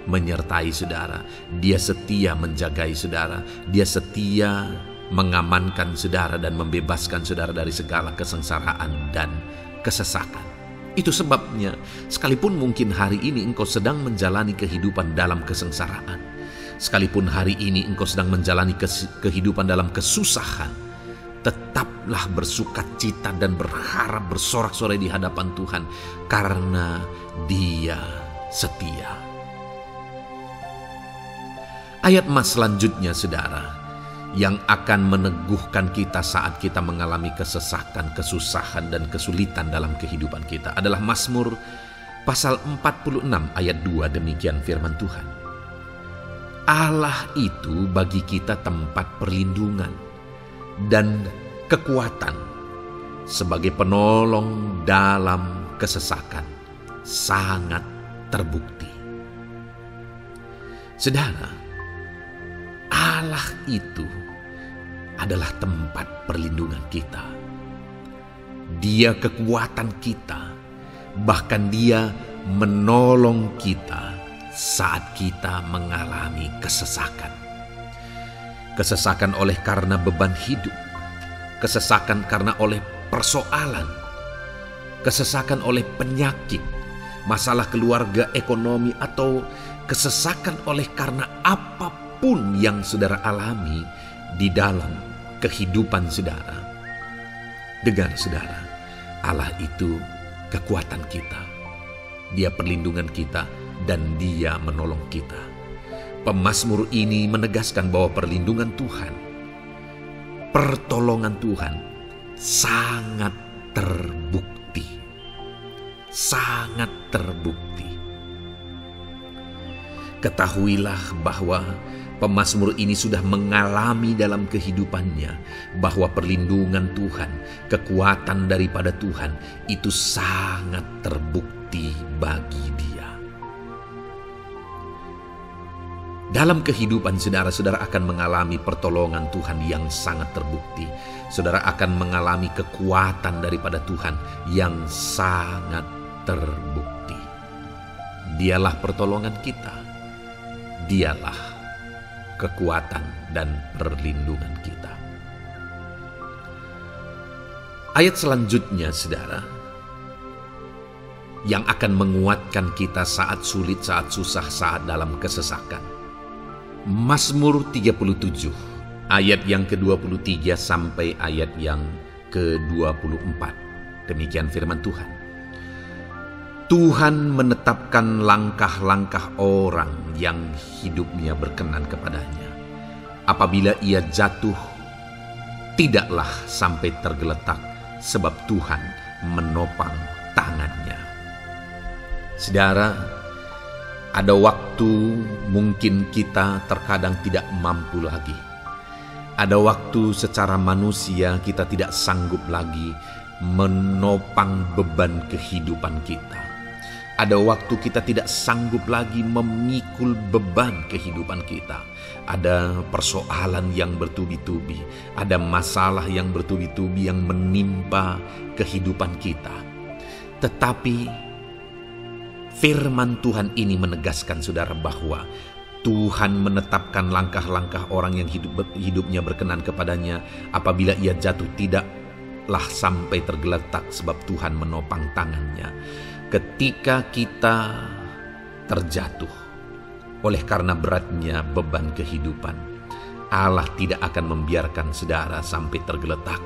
menyertai saudara, Dia setia menjagai saudara, Dia setia mengamankan saudara dan membebaskan saudara dari segala kesengsaraan dan kesesakan. Itu sebabnya sekalipun mungkin hari ini engkau sedang menjalani kehidupan dalam kesengsaraan, sekalipun hari ini engkau sedang menjalani kehidupan dalam kesusahan, tetaplah bersukacita dan berharap bersorak-sorai di hadapan Tuhan karena Dia setia. Ayat emas selanjutnya saudara, yang akan meneguhkan kita saat kita mengalami kesesakan, kesusahan, dan kesulitan dalam kehidupan kita adalah Mazmur pasal 46 ayat 2. Demikian firman Tuhan. Allah itu bagi kita tempat perlindungan dan kekuatan sebagai penolong dalam kesesakan, sangat terbukti. Saudara, Allah itu adalah tempat perlindungan kita. Dia kekuatan kita, bahkan Dia menolong kita saat kita mengalami kesesakan. Kesesakan oleh karena beban hidup, kesesakan karena oleh persoalan, kesesakan oleh penyakit, masalah keluarga, ekonomi, atau kesesakan oleh karena apapun yang saudara alami di dalam kehidupan saudara. Dengar saudara, Allah itu kekuatan kita, Dia perlindungan kita, dan Dia menolong kita. Pemazmur ini menegaskan bahwa perlindungan Tuhan, pertolongan Tuhan sangat terbukti. Sangat terbukti. Ketahuilah bahwa pemazmur ini sudah mengalami dalam kehidupannya bahwa perlindungan Tuhan, kekuatan daripada Tuhan itu sangat terbukti bagi dia. Dalam kehidupan saudara akan mengalami pertolongan Tuhan yang sangat terbukti. Saudara akan mengalami kekuatan daripada Tuhan yang sangat terbukti. Dialah pertolongan kita. Dialah kekuatan dan perlindungan kita. Ayat selanjutnya, saudara, yang akan menguatkan kita saat sulit, saat susah, saat dalam kesesakan. Mazmur 37, ayat yang ke-23 sampai ayat yang ke-24. Demikian firman Tuhan. Tuhan menetapkan langkah-langkah orang yang hidupnya berkenan kepadanya. Apabila ia jatuh, tidaklah sampai tergeletak, sebab Tuhan menopang tangannya. Saudara, ada waktu mungkin kita terkadang tidak mampu lagi. Ada waktu secara manusia kita tidak sanggup lagi menopang beban kehidupan kita. Ada waktu kita tidak sanggup lagi memikul beban kehidupan kita. Ada persoalan yang bertubi-tubi, ada masalah yang bertubi-tubi yang menimpa kehidupan kita. Tetapi firman Tuhan ini menegaskan saudara bahwa Tuhan menetapkan langkah-langkah orang yang hidupnya berkenan kepadanya. Apabila ia jatuh, tidaklah sampai tergeletak, sebab Tuhan menopang tangannya. Ketika kita terjatuh oleh karena beratnya beban kehidupan, Allah tidak akan membiarkan saudara sampai tergeletak.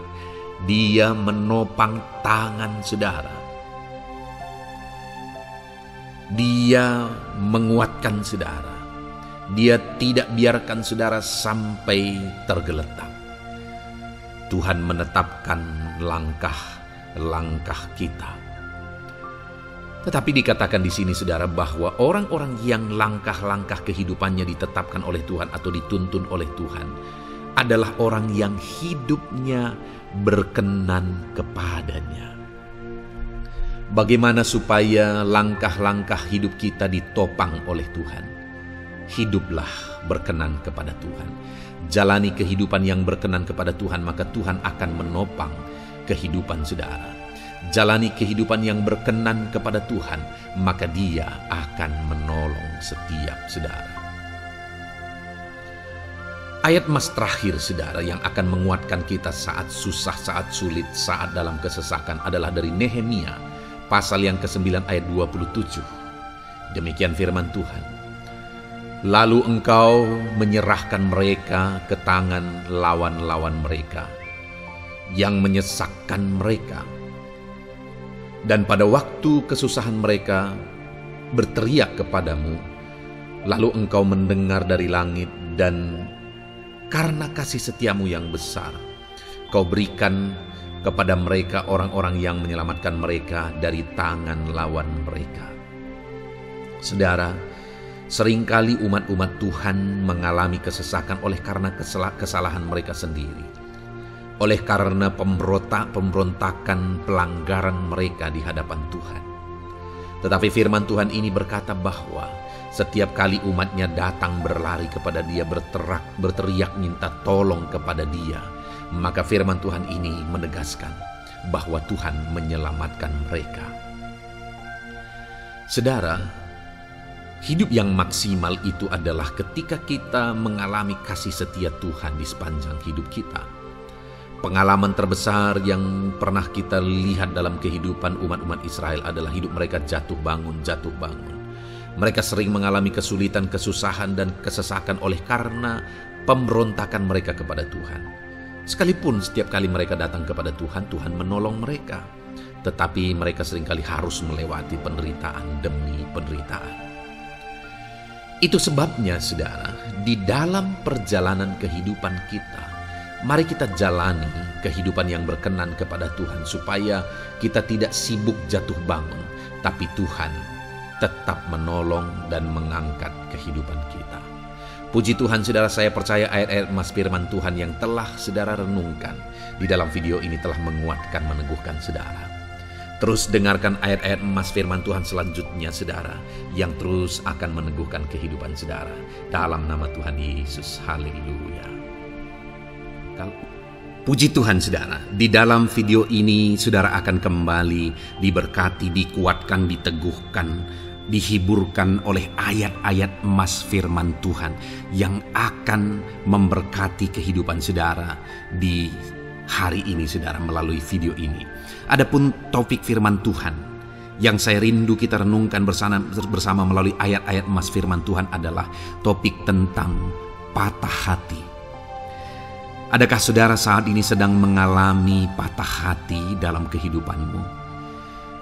Dia menopang tangan saudara. Dia menguatkan saudara. Dia tidak biarkan saudara sampai tergeletak. Tuhan menetapkan langkah-langkah kita. Tetapi dikatakan di sini saudara bahwa orang-orang yang langkah-langkah kehidupannya ditetapkan oleh Tuhan atau dituntun oleh Tuhan adalah orang yang hidupnya berkenan kepadanya. Bagaimana supaya langkah-langkah hidup kita ditopang oleh Tuhan? Hiduplah berkenan kepada Tuhan. Jalani kehidupan yang berkenan kepada Tuhan, maka Tuhan akan menopang kehidupan saudara. Jalani kehidupan yang berkenan kepada Tuhan, maka Dia akan menolong setiap saudara. Ayat mas terakhir saudara yang akan menguatkan kita saat susah, saat sulit, saat dalam kesesakan adalah dari Nehemia pasal yang ke-9 ayat 27. Demikian firman Tuhan. Lalu engkau menyerahkan mereka ke tangan lawan-lawan mereka yang menyesakkan mereka. Dan pada waktu kesusahan mereka berteriak kepadamu, lalu engkau mendengar dari langit, dan karena kasih setiamu yang besar, kau berikan kepada mereka orang-orang yang menyelamatkan mereka dari tangan lawan mereka. Saudara, seringkali umat-umat Tuhan mengalami kesesakan oleh karena kesalahan mereka sendiri. Oleh karena pemberontakan, pelanggaran mereka di hadapan Tuhan. Tetapi firman Tuhan ini berkata bahwa setiap kali umatnya datang berlari kepada Dia, berteriak minta tolong kepada Dia, maka firman Tuhan ini menegaskan bahwa Tuhan menyelamatkan mereka. Saudara, hidup yang maksimal itu adalah ketika kita mengalami kasih setia Tuhan di sepanjang hidup kita. Pengalaman terbesar yang pernah kita lihat dalam kehidupan umat-umat Israel adalah hidup mereka jatuh bangun. Mereka sering mengalami kesulitan, kesusahan, dan kesesakan oleh karena pemberontakan mereka kepada Tuhan. Sekalipun setiap kali mereka datang kepada Tuhan, Tuhan menolong mereka. Tetapi mereka seringkali harus melewati penderitaan demi penderitaan. Itu sebabnya, saudara, di dalam perjalanan kehidupan kita, mari kita jalani kehidupan yang berkenan kepada Tuhan, supaya kita tidak sibuk jatuh bangun, tapi Tuhan tetap menolong dan mengangkat kehidupan kita. Puji Tuhan saudara, saya percaya ayat-ayat emas firman Tuhan yang telah saudara renungkan di dalam video ini telah menguatkan, meneguhkan saudara. Terus dengarkan ayat-ayat emas firman Tuhan selanjutnya, saudara, yang terus akan meneguhkan kehidupan saudara. Dalam nama Tuhan Yesus, haleluya. Puji Tuhan, saudara. Di dalam video ini, saudara akan kembali diberkati, dikuatkan, diteguhkan, dihiburkan oleh ayat-ayat emas firman Tuhan yang akan memberkati kehidupan saudara di hari ini, saudara, melalui video ini. Adapun topik firman Tuhan yang saya rindu kita renungkan bersama melalui ayat-ayat emas firman Tuhan adalah topik tentang patah hati. Adakah saudara saat ini sedang mengalami patah hati dalam kehidupanmu?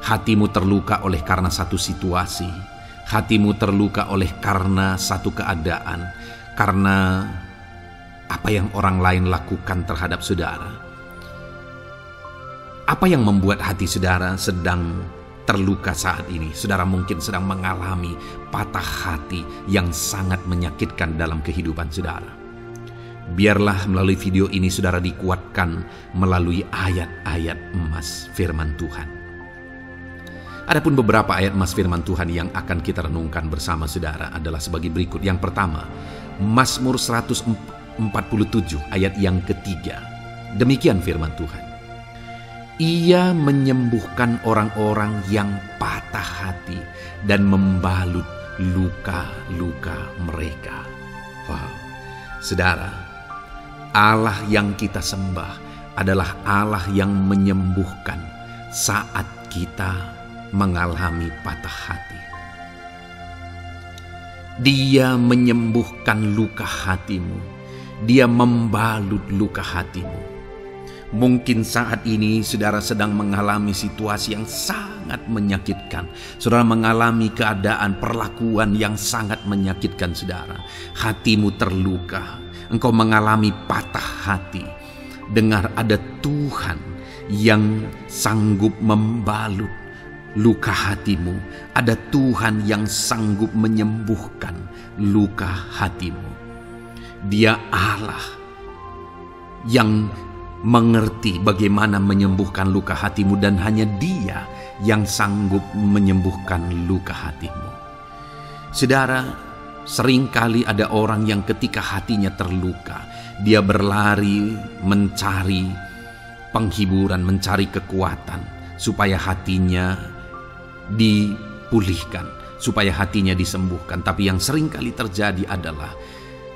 Hatimu terluka oleh karena satu situasi, hatimu terluka oleh karena satu keadaan, karena apa yang orang lain lakukan terhadap saudara. Apa yang membuat hati saudara sedang terluka saat ini? Saudara mungkin sedang mengalami patah hati yang sangat menyakitkan dalam kehidupan saudara. Biarlah melalui video ini saudara dikuatkan melalui ayat-ayat emas firman Tuhan. Adapun beberapa ayat emas firman Tuhan yang akan kita renungkan bersama saudara adalah sebagai berikut. Yang pertama, Mazmur 147 ayat yang ketiga. Demikian firman Tuhan. Ia menyembuhkan orang-orang yang patah hati dan membalut luka-luka mereka. Wow, saudara, Allah yang kita sembah adalah Allah yang menyembuhkan saat kita mengalami patah hati. Dia menyembuhkan luka hatimu, Dia membalut luka hatimu. Mungkin saat ini saudara sedang mengalami situasi yang sangat menyakitkan. Saudara mengalami keadaan perlakuan yang sangat menyakitkan saudara. Hatimu terluka. Engkau mengalami patah hati. Dengar, ada Tuhan yang sanggup membalut luka hatimu. Ada Tuhan yang sanggup menyembuhkan luka hatimu. Dia Allah yang mengerti bagaimana menyembuhkan luka hatimu, dan hanya Dia yang sanggup menyembuhkan luka hatimu. Saudara, seringkali ada orang yang ketika hatinya terluka, dia berlari mencari penghiburan, mencari kekuatan supaya hatinya dipulihkan, supaya hatinya disembuhkan. Tapi yang seringkali terjadi adalah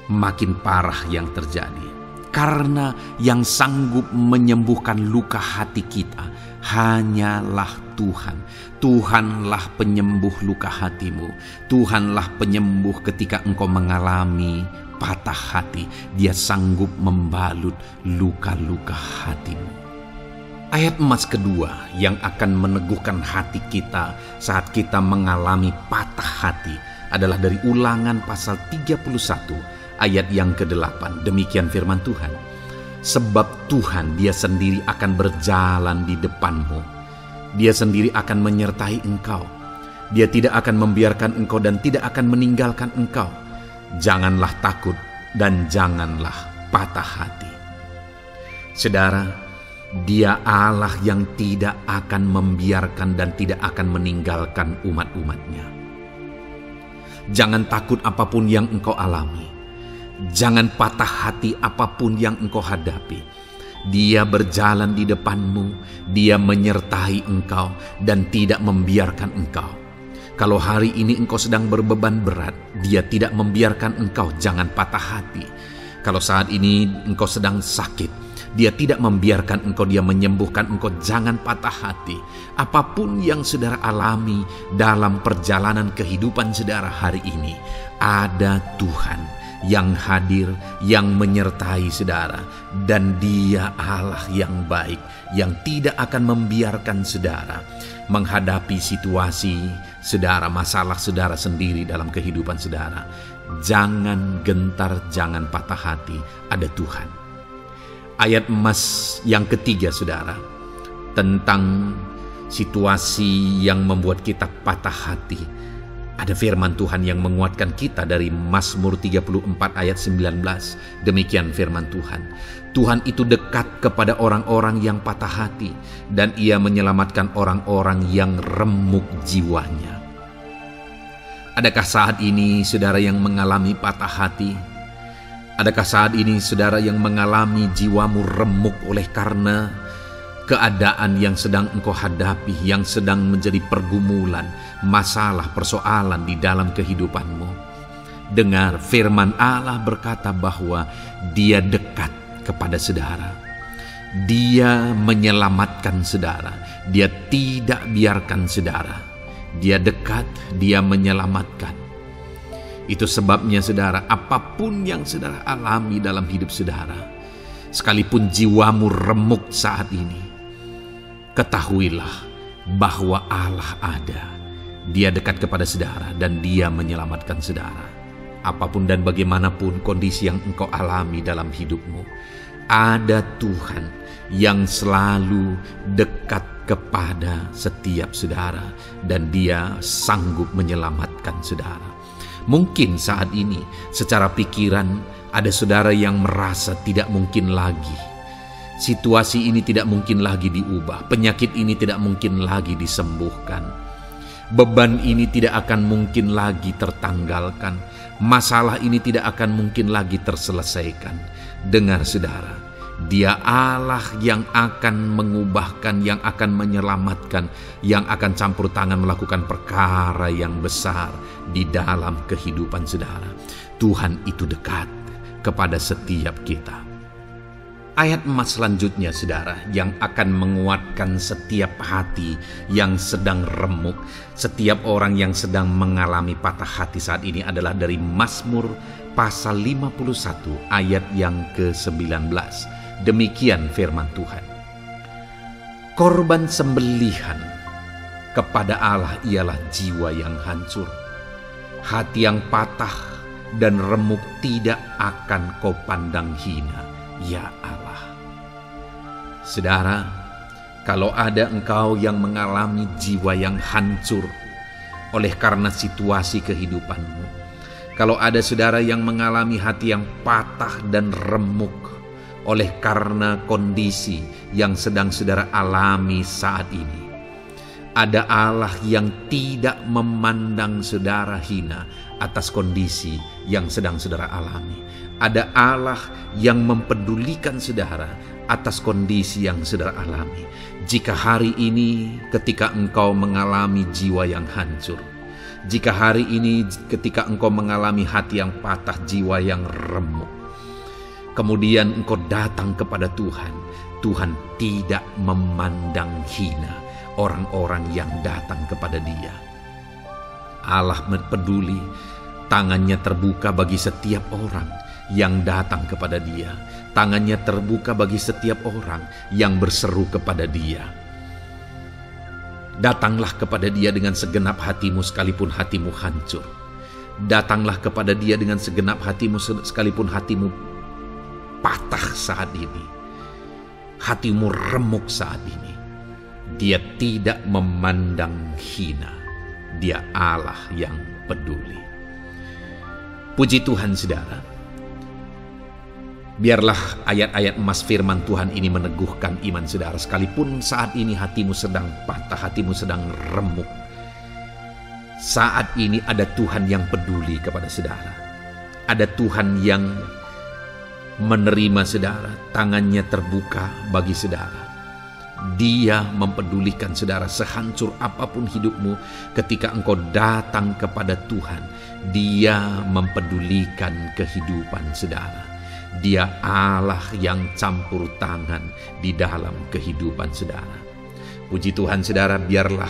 makin parah yang terjadi. Karena yang sanggup menyembuhkan luka hati kita hanyalah Tuhan. Tuhanlah penyembuh luka hatimu. Tuhanlah penyembuh ketika engkau mengalami patah hati. Dia sanggup membalut luka-luka hatimu. Ayat emas kedua yang akan meneguhkan hati kita saat kita mengalami patah hati adalah dari Ulangan pasal 31 ayat yang ke-8. Demikian firman Tuhan. Sebab Tuhan Dia sendiri akan berjalan di depanmu. Dia sendiri akan menyertai engkau. Dia tidak akan membiarkan engkau dan tidak akan meninggalkan engkau. Janganlah takut dan janganlah patah hati. Saudara, Dia Allah yang tidak akan membiarkan dan tidak akan meninggalkan umat-umatnya. Jangan takut apapun yang engkau alami. Jangan patah hati apapun yang engkau hadapi. Dia berjalan di depanmu, Dia menyertai engkau dan tidak membiarkan engkau. Kalau hari ini engkau sedang berbeban berat, Dia tidak membiarkan engkau, jangan patah hati. Kalau saat ini engkau sedang sakit, Dia tidak membiarkan engkau, Dia menyembuhkan engkau, jangan patah hati. Apapun yang saudara alami dalam perjalanan kehidupan saudara hari ini, ada Tuhan yang hadir, yang menyertai saudara, dan Dia Allah yang baik, yang tidak akan membiarkan saudara menghadapi situasi saudara, masalah saudara sendiri dalam kehidupan saudara. Jangan gentar, jangan patah hati, ada Tuhan. Ayat emas yang ketiga saudara, tentang situasi yang membuat kita patah hati Ada firman Tuhan yang menguatkan kita dari Mazmur 34 ayat 19. Demikian firman Tuhan. Tuhan itu dekat kepada orang-orang yang patah hati, dan Ia menyelamatkan orang-orang yang remuk jiwanya. Adakah saat ini saudara yang mengalami patah hati? Adakah saat ini saudara yang mengalami jiwamu remuk oleh karena keadaan yang sedang engkau hadapi, yang sedang menjadi pergumulan, masalah, persoalan di dalam kehidupanmu? Dengar, firman Allah berkata bahwa Dia dekat kepada saudara. Dia menyelamatkan saudara. Dia tidak biarkan saudara. Dia dekat, Dia menyelamatkan. Itu sebabnya saudara, apapun yang saudara alami dalam hidup saudara, sekalipun jiwamu remuk saat ini, ketahuilah bahwa Allah ada. Dia dekat kepada saudara dan Dia menyelamatkan saudara. Apapun dan bagaimanapun kondisi yang engkau alami dalam hidupmu, ada Tuhan yang selalu dekat kepada setiap saudara dan Dia sanggup menyelamatkan saudara. Mungkin saat ini secara pikiran ada saudara yang merasa tidak mungkin lagi. Situasi ini tidak mungkin lagi diubah. Penyakit ini tidak mungkin lagi disembuhkan. Beban ini tidak akan mungkin lagi tertanggalkan. Masalah ini tidak akan mungkin lagi terselesaikan. Dengar saudara, Dia Allah yang akan mengubahkan, yang akan menyelamatkan, yang akan campur tangan melakukan perkara yang besar di dalam kehidupan saudara. Tuhan itu dekat kepada setiap kita. Ayat emas selanjutnya saudara, yang akan menguatkan setiap hati yang sedang remuk, setiap orang yang sedang mengalami patah hati saat ini adalah dari Mazmur pasal 51 ayat yang ke-19. Demikian firman Tuhan. Korban sembelihan kepada Allah ialah jiwa yang hancur. Hati yang patah dan remuk tidak akan kau pandang hina, ya Allah. Saudara, kalau ada engkau yang mengalami jiwa yang hancur oleh karena situasi kehidupanmu, kalau ada saudara yang mengalami hati yang patah dan remuk oleh karena kondisi yang sedang saudara alami saat ini, ada Allah yang tidak memandang saudara hina atas kondisi yang sedang saudara alami. Ada Allah yang mempedulikan saudara atas kondisi yang saudara alami. Jika hari ini ketika engkau mengalami jiwa yang hancur, jika hari ini ketika engkau mengalami hati yang patah, jiwa yang remuk, kemudian engkau datang kepada Tuhan, Tuhan tidak memandang hina orang-orang yang datang kepada Dia. Allah peduli, tangannya terbuka bagi setiap orang yang datang kepada Dia. Tangannya terbuka bagi setiap orang yang berseru kepada Dia. Datanglah kepada Dia dengan segenap hatimu sekalipun hatimu hancur. Datanglah kepada Dia dengan segenap hatimu sekalipun hatimu patah saat ini. Hatimu remuk saat ini. Dia tidak memandang hina. Dia Allah yang peduli. Puji Tuhan saudara. Biarlah ayat-ayat emas firman Tuhan ini meneguhkan iman saudara. Sekalipun saat ini hatimu sedang patah, hatimu sedang remuk, saat ini ada Tuhan yang peduli kepada saudara. Ada Tuhan yang menerima saudara, tangannya terbuka bagi saudara. Dia mempedulikan saudara sehancur apapun hidupmu. Ketika engkau datang kepada Tuhan, Dia mempedulikan kehidupan saudara. Dia Allah yang campur tangan di dalam kehidupan saudara. Puji Tuhan saudara, biarlah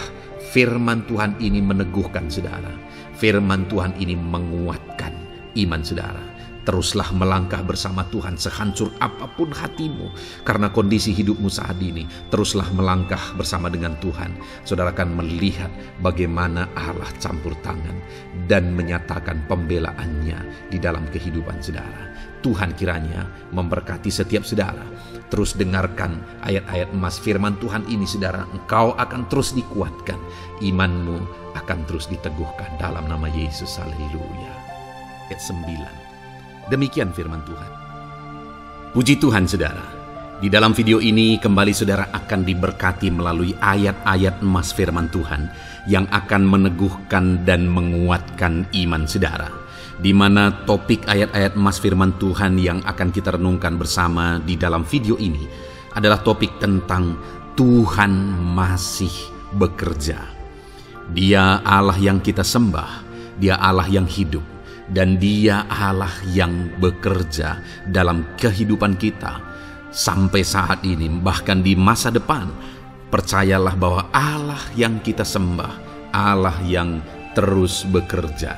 firman Tuhan ini meneguhkan saudara. Firman Tuhan ini menguatkan iman saudara. Teruslah melangkah bersama Tuhan sehancur apapun hatimu karena kondisi hidupmu saat ini. Teruslah melangkah bersama dengan Tuhan. Saudara akan melihat bagaimana Allah campur tangan dan menyatakan pembelaannya di dalam kehidupan saudara. Tuhan kiranya memberkati setiap saudara. Terus dengarkan ayat-ayat emas firman Tuhan ini saudara. Engkau akan terus dikuatkan. Imanmu akan terus diteguhkan dalam nama Yesus. Haleluya. Ayat 9. Demikian firman Tuhan. Puji Tuhan saudara. Di dalam video ini kembali saudara akan diberkati melalui ayat-ayat emas firman Tuhan yang akan meneguhkan dan menguatkan iman saudara. Di mana topik ayat-ayat emas firman Tuhan yang akan kita renungkan bersama di dalam video ini adalah topik tentang Tuhan masih bekerja. Dia Allah yang kita sembah, Dia Allah yang hidup, dan Dia Allah yang bekerja dalam kehidupan kita sampai saat ini, bahkan di masa depan. Percayalah bahwa Allah yang kita sembah, Allah yang terus bekerja.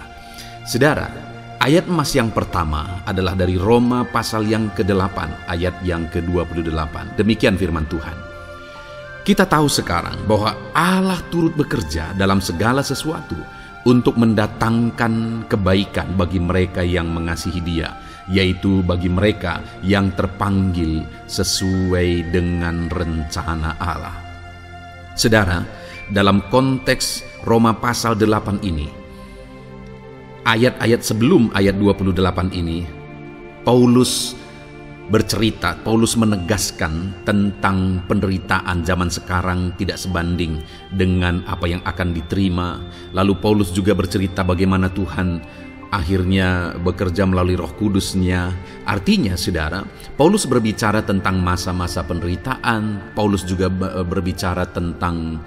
Saudara, ayat emas yang pertama adalah dari Roma pasal yang ke-8 ayat yang ke-28. Demikian firman Tuhan. Kita tahu sekarang bahwa Allah turut bekerja dalam segala sesuatu untuk mendatangkan kebaikan bagi mereka yang mengasihi Dia, yaitu bagi mereka yang terpanggil sesuai dengan rencana Allah. Saudara, dalam konteks Roma pasal 8 ini, ayat-ayat sebelum ayat 28 ini, Paulus menegaskan tentang penderitaan zaman sekarang tidak sebanding dengan apa yang akan diterima. Lalu Paulus juga bercerita bagaimana Tuhan akhirnya bekerja melalui Roh Kudus-Nya. Artinya saudara, Paulus berbicara tentang masa-masa penderitaan. Paulus juga berbicara tentang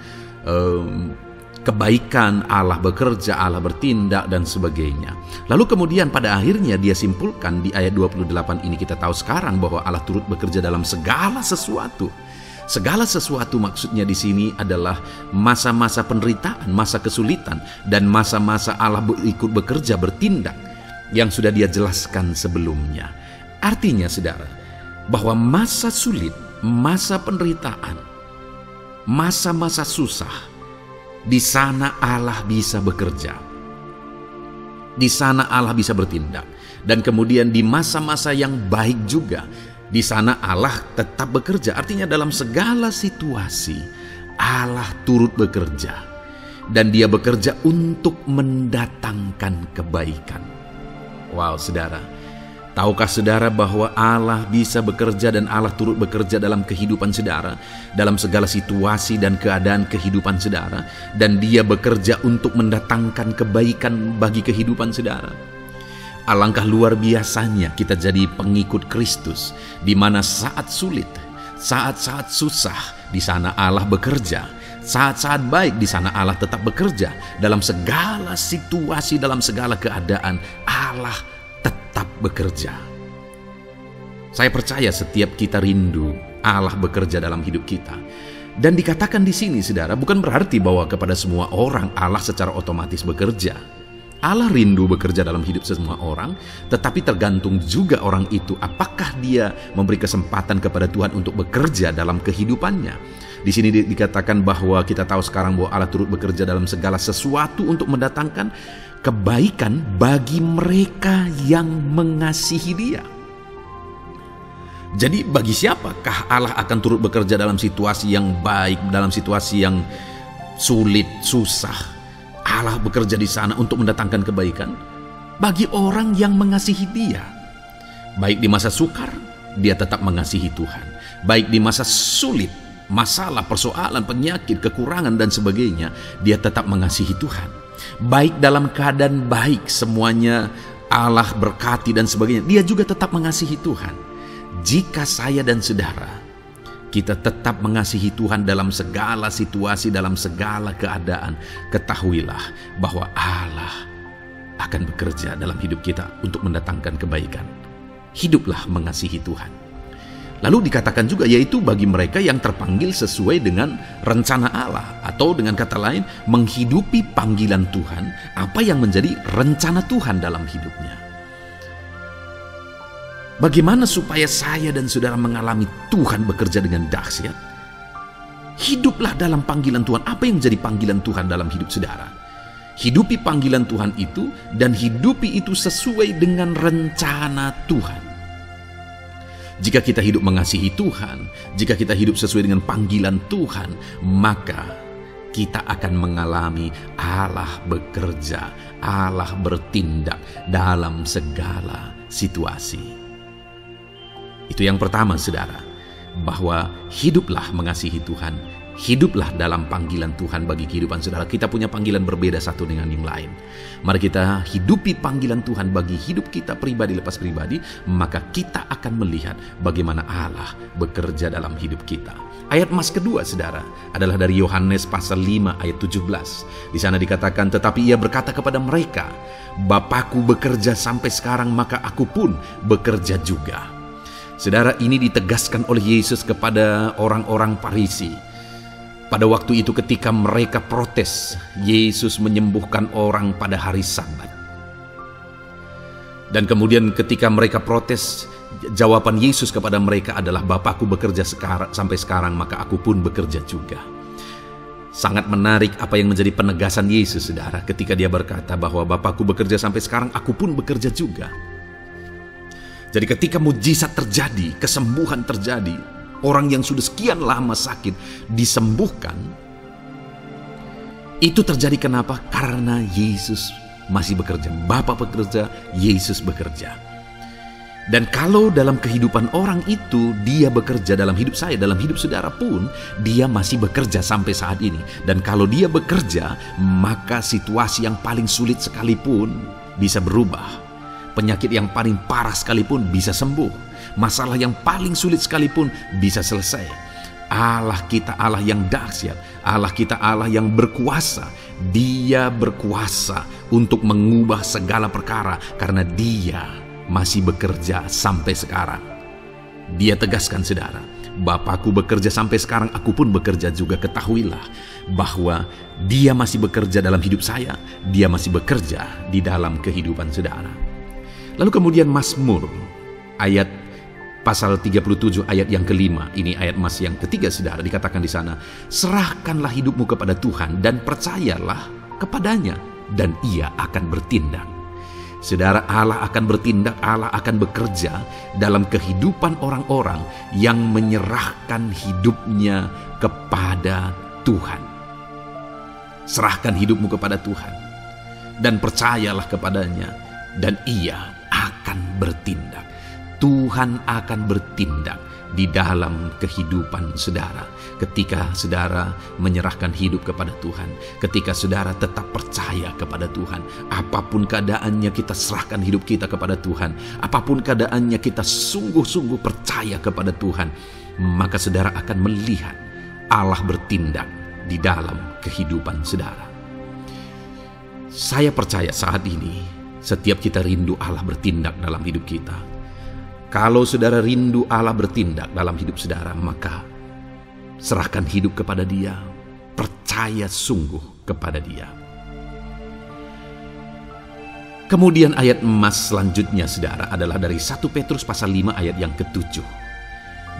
kebaikan, Allah bekerja, Allah bertindak, dan sebagainya. Lalu kemudian pada akhirnya dia simpulkan di ayat 28 ini, kita tahu sekarang bahwa Allah turut bekerja dalam segala sesuatu. Segala sesuatu maksudnya di sini adalah masa-masa penderitaan, masa kesulitan, dan masa-masa Allah ikut bekerja, bertindak, yang sudah dia jelaskan sebelumnya. Artinya saudara, bahwa masa sulit, masa penderitaan, masa-masa susah, di sana Allah bisa bekerja. Di sana Allah bisa bertindak. Dan kemudian di masa-masa yang baik juga, di sana Allah tetap bekerja. Artinya dalam segala situasi Allah turut bekerja. Dan Dia bekerja untuk mendatangkan kebaikan. Wow saudara, tahukah saudara bahwa Allah bisa bekerja dan Allah turut bekerja dalam kehidupan saudara, dalam segala situasi dan keadaan kehidupan saudara, dan Dia bekerja untuk mendatangkan kebaikan bagi kehidupan saudara. Alangkah luar biasanya kita jadi pengikut Kristus, di mana saat sulit, saat-saat susah, di sana Allah bekerja. Saat-saat baik, di sana Allah tetap bekerja. Dalam segala situasi, dalam segala keadaan, Allah tetap bekerja. Saya percaya setiap kita rindu Allah bekerja dalam hidup kita. Dan dikatakan di sini saudara, bukan berarti bahwa kepada semua orang Allah secara otomatis bekerja. Allah rindu bekerja dalam hidup semua orang, tetapi tergantung juga orang itu apakah dia memberi kesempatan kepada Tuhan untuk bekerja dalam kehidupannya. Di sini dikatakan bahwa kita tahu sekarang bahwa Allah turut bekerja dalam segala sesuatu untuk mendatangkan kebaikan bagi mereka yang mengasihi Dia. Jadi bagi siapakah Allah akan turut bekerja dalam situasi yang baik, dalam situasi yang sulit, susah? Allah bekerja di sana untuk mendatangkan kebaikan bagi orang yang mengasihi Dia. Baik di masa sukar, dia tetap mengasihi Tuhan. Baik di masa sulit, masalah, persoalan, penyakit, kekurangan, dan sebagainya, dia tetap mengasihi Tuhan. Baik dalam keadaan baik, semuanya Allah berkati dan sebagainya, dia juga tetap mengasihi Tuhan. Jika saya dan saudara, kita tetap mengasihi Tuhan dalam segala situasi, dalam segala keadaan, ketahuilah bahwa Allah akan bekerja dalam hidup kita untuk mendatangkan kebaikan. Hiduplah mengasihi Tuhan. Lalu dikatakan juga, yaitu bagi mereka yang terpanggil sesuai dengan rencana Allah, atau dengan kata lain, menghidupi panggilan Tuhan, apa yang menjadi rencana Tuhan dalam hidupnya. Bagaimana supaya saya dan saudara mengalami Tuhan bekerja dengan dahsyat? Hiduplah dalam panggilan Tuhan. Apa yang menjadi panggilan Tuhan dalam hidup saudara? Hidupi panggilan Tuhan itu, dan hidupi itu sesuai dengan rencana Tuhan. Jika kita hidup mengasihi Tuhan, jika kita hidup sesuai dengan panggilan Tuhan, maka kita akan mengalami Allah bekerja, Allah bertindak dalam segala situasi. Itu yang pertama, saudara, bahwa hiduplah mengasihi Tuhan, hiduplah dalam panggilan Tuhan bagi kehidupan saudara. Kita punya panggilan berbeda satu dengan yang lain. Mari kita hidupi panggilan Tuhan bagi hidup kita pribadi lepas pribadi, maka kita akan melihat bagaimana Allah bekerja dalam hidup kita. Ayat emas kedua, saudara, adalah dari Yohanes pasal 5 ayat 17. Di sana dikatakan, tetapi ia berkata kepada mereka, Bapakku bekerja sampai sekarang, maka aku pun bekerja juga. Saudara, ini ditegaskan oleh Yesus kepada orang-orang Farisi. Pada waktu itu ketika mereka protes, Yesus menyembuhkan orang pada hari Sabat. Dan kemudian ketika mereka protes, jawaban Yesus kepada mereka adalah, Bapakku bekerja sampai sekarang, maka aku pun bekerja juga. Sangat menarik apa yang menjadi penegasan Yesus, saudara, ketika dia berkata bahwa Bapakku bekerja sampai sekarang, aku pun bekerja juga. Jadi ketika mujizat terjadi, kesembuhan terjadi, orang yang sudah sekian lama sakit disembuhkan, itu terjadi kenapa? Karena Yesus masih bekerja. Bapa bekerja, Yesus bekerja. Dan kalau dalam kehidupan orang itu dia bekerja, dalam hidup saya, dalam hidup saudara pun, dia masih bekerja sampai saat ini. Dan kalau dia bekerja, maka situasi yang paling sulit sekalipun bisa berubah. Penyakit yang paling parah sekalipun bisa sembuh. Masalah yang paling sulit sekalipun bisa selesai. Allah kita Allah yang dahsyat. Allah kita Allah yang berkuasa. Dia berkuasa untuk mengubah segala perkara karena Dia masih bekerja sampai sekarang. Dia tegaskan, saudara, Bapakku bekerja sampai sekarang, aku pun bekerja juga. Ketahuilah bahwa Dia masih bekerja dalam hidup saya. Dia masih bekerja di dalam kehidupan saudara. Lalu kemudian Mazmur ayat pasal 37 ayat yang kelima, ini ayat emas yang ketiga, saudara, dikatakan di sana, serahkanlah hidupmu kepada Tuhan dan percayalah kepadanya, dan Ia akan bertindak. Saudara, Allah akan bertindak, Allah akan bekerja dalam kehidupan orang-orang yang menyerahkan hidupnya kepada Tuhan. Serahkan hidupmu kepada Tuhan dan percayalah kepadanya, dan Ia akan bertindak. Tuhan akan bertindak di dalam kehidupan saudara. Ketika saudara menyerahkan hidup kepada Tuhan, ketika saudara tetap percaya kepada Tuhan, apapun keadaannya kita serahkan hidup kita kepada Tuhan, apapun keadaannya kita sungguh-sungguh percaya kepada Tuhan, maka saudara akan melihat Allah bertindak di dalam kehidupan saudara. Saya percaya saat ini setiap kita rindu Allah bertindak dalam hidup kita. Kalau saudara rindu Allah bertindak dalam hidup saudara, maka serahkan hidup kepada Dia, percaya sungguh kepada Dia. Kemudian ayat emas selanjutnya, saudara, adalah dari 1 Petrus pasal 5 ayat yang ke-7.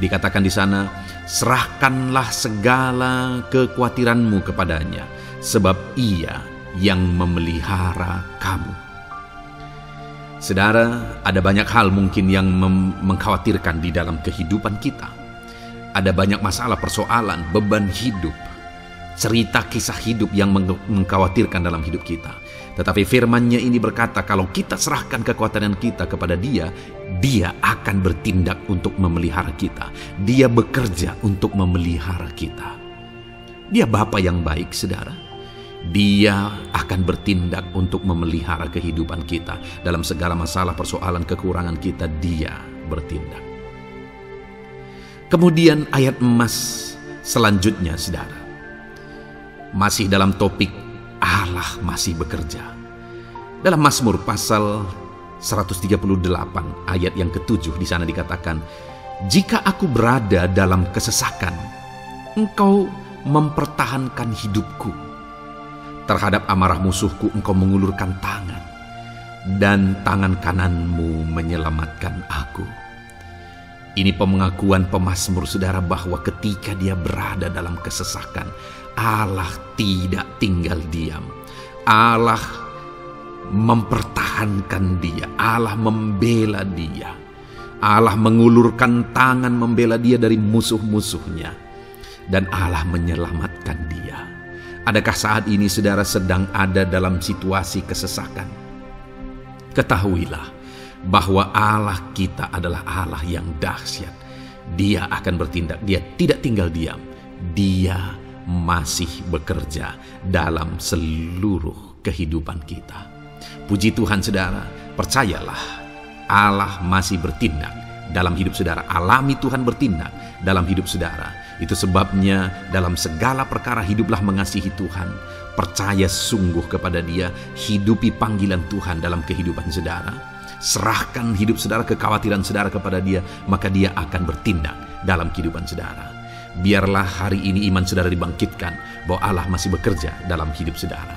Dikatakan di sana, serahkanlah segala kekhawatiranmu kepadanya, sebab Ia yang memelihara kamu. Saudara, ada banyak hal mungkin yang mengkhawatirkan di dalam kehidupan kita. Ada banyak masalah, persoalan, beban hidup, cerita kisah hidup yang mengkhawatirkan dalam hidup kita. Tetapi firman-Nya ini berkata, kalau kita serahkan kekhawatiran kita kepada Dia, Dia akan bertindak untuk memelihara kita. Dia bekerja untuk memelihara kita. Dia Bapa yang baik, saudara. Dia akan bertindak untuk memelihara kehidupan kita. Dalam segala masalah, persoalan, kekurangan kita, Dia bertindak. Kemudian ayat emas selanjutnya, saudara, masih dalam topik Allah masih bekerja. Dalam Mazmur pasal 138 ayat yang ke-7, di sana dikatakan, jika aku berada dalam kesesakan, Engkau mempertahankan hidupku. Terhadap amarah musuhku Engkau mengulurkan tangan, dan tangan kananmu menyelamatkan aku. Ini pengakuan pemazmur saudara bahwa ketika dia berada dalam kesesakan, Allah tidak tinggal diam. Allah mempertahankan dia, Allah membela dia. Allah mengulurkan tangan membela dia dari musuh-musuhnya. Dan Allah menyelamatkan dia. Adakah saat ini saudara sedang ada dalam situasi kesesakan? Ketahuilah bahwa Allah kita adalah Allah yang dahsyat. Dia akan bertindak, dia tidak tinggal diam. Dia masih bekerja dalam seluruh kehidupan kita. Puji Tuhan saudara, percayalah Allah masih bertindak dalam hidup saudara. Alami Tuhan bertindak dalam hidup saudara. Itu sebabnya dalam segala perkara hiduplah mengasihi Tuhan. Percaya sungguh kepada Dia, hidupi panggilan Tuhan dalam kehidupan saudara. Serahkan hidup saudara, kekhawatiran saudara kepada Dia, maka Dia akan bertindak dalam kehidupan saudara. Biarlah hari ini iman saudara dibangkitkan bahwa Allah masih bekerja dalam hidup saudara.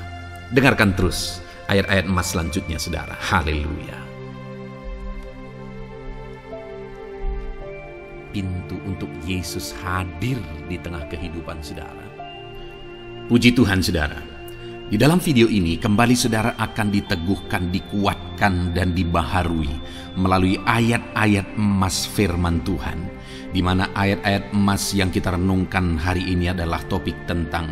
Dengarkan terus ayat-ayat emas selanjutnya saudara. Haleluya. Pintu untuk Yesus hadir di tengah kehidupan saudara. Puji Tuhan saudara. Di dalam video ini kembali saudara akan diteguhkan, dikuatkan dan dibaharui melalui ayat-ayat emas firman Tuhan, di mana ayat-ayat emas yang kita renungkan hari ini adalah topik tentang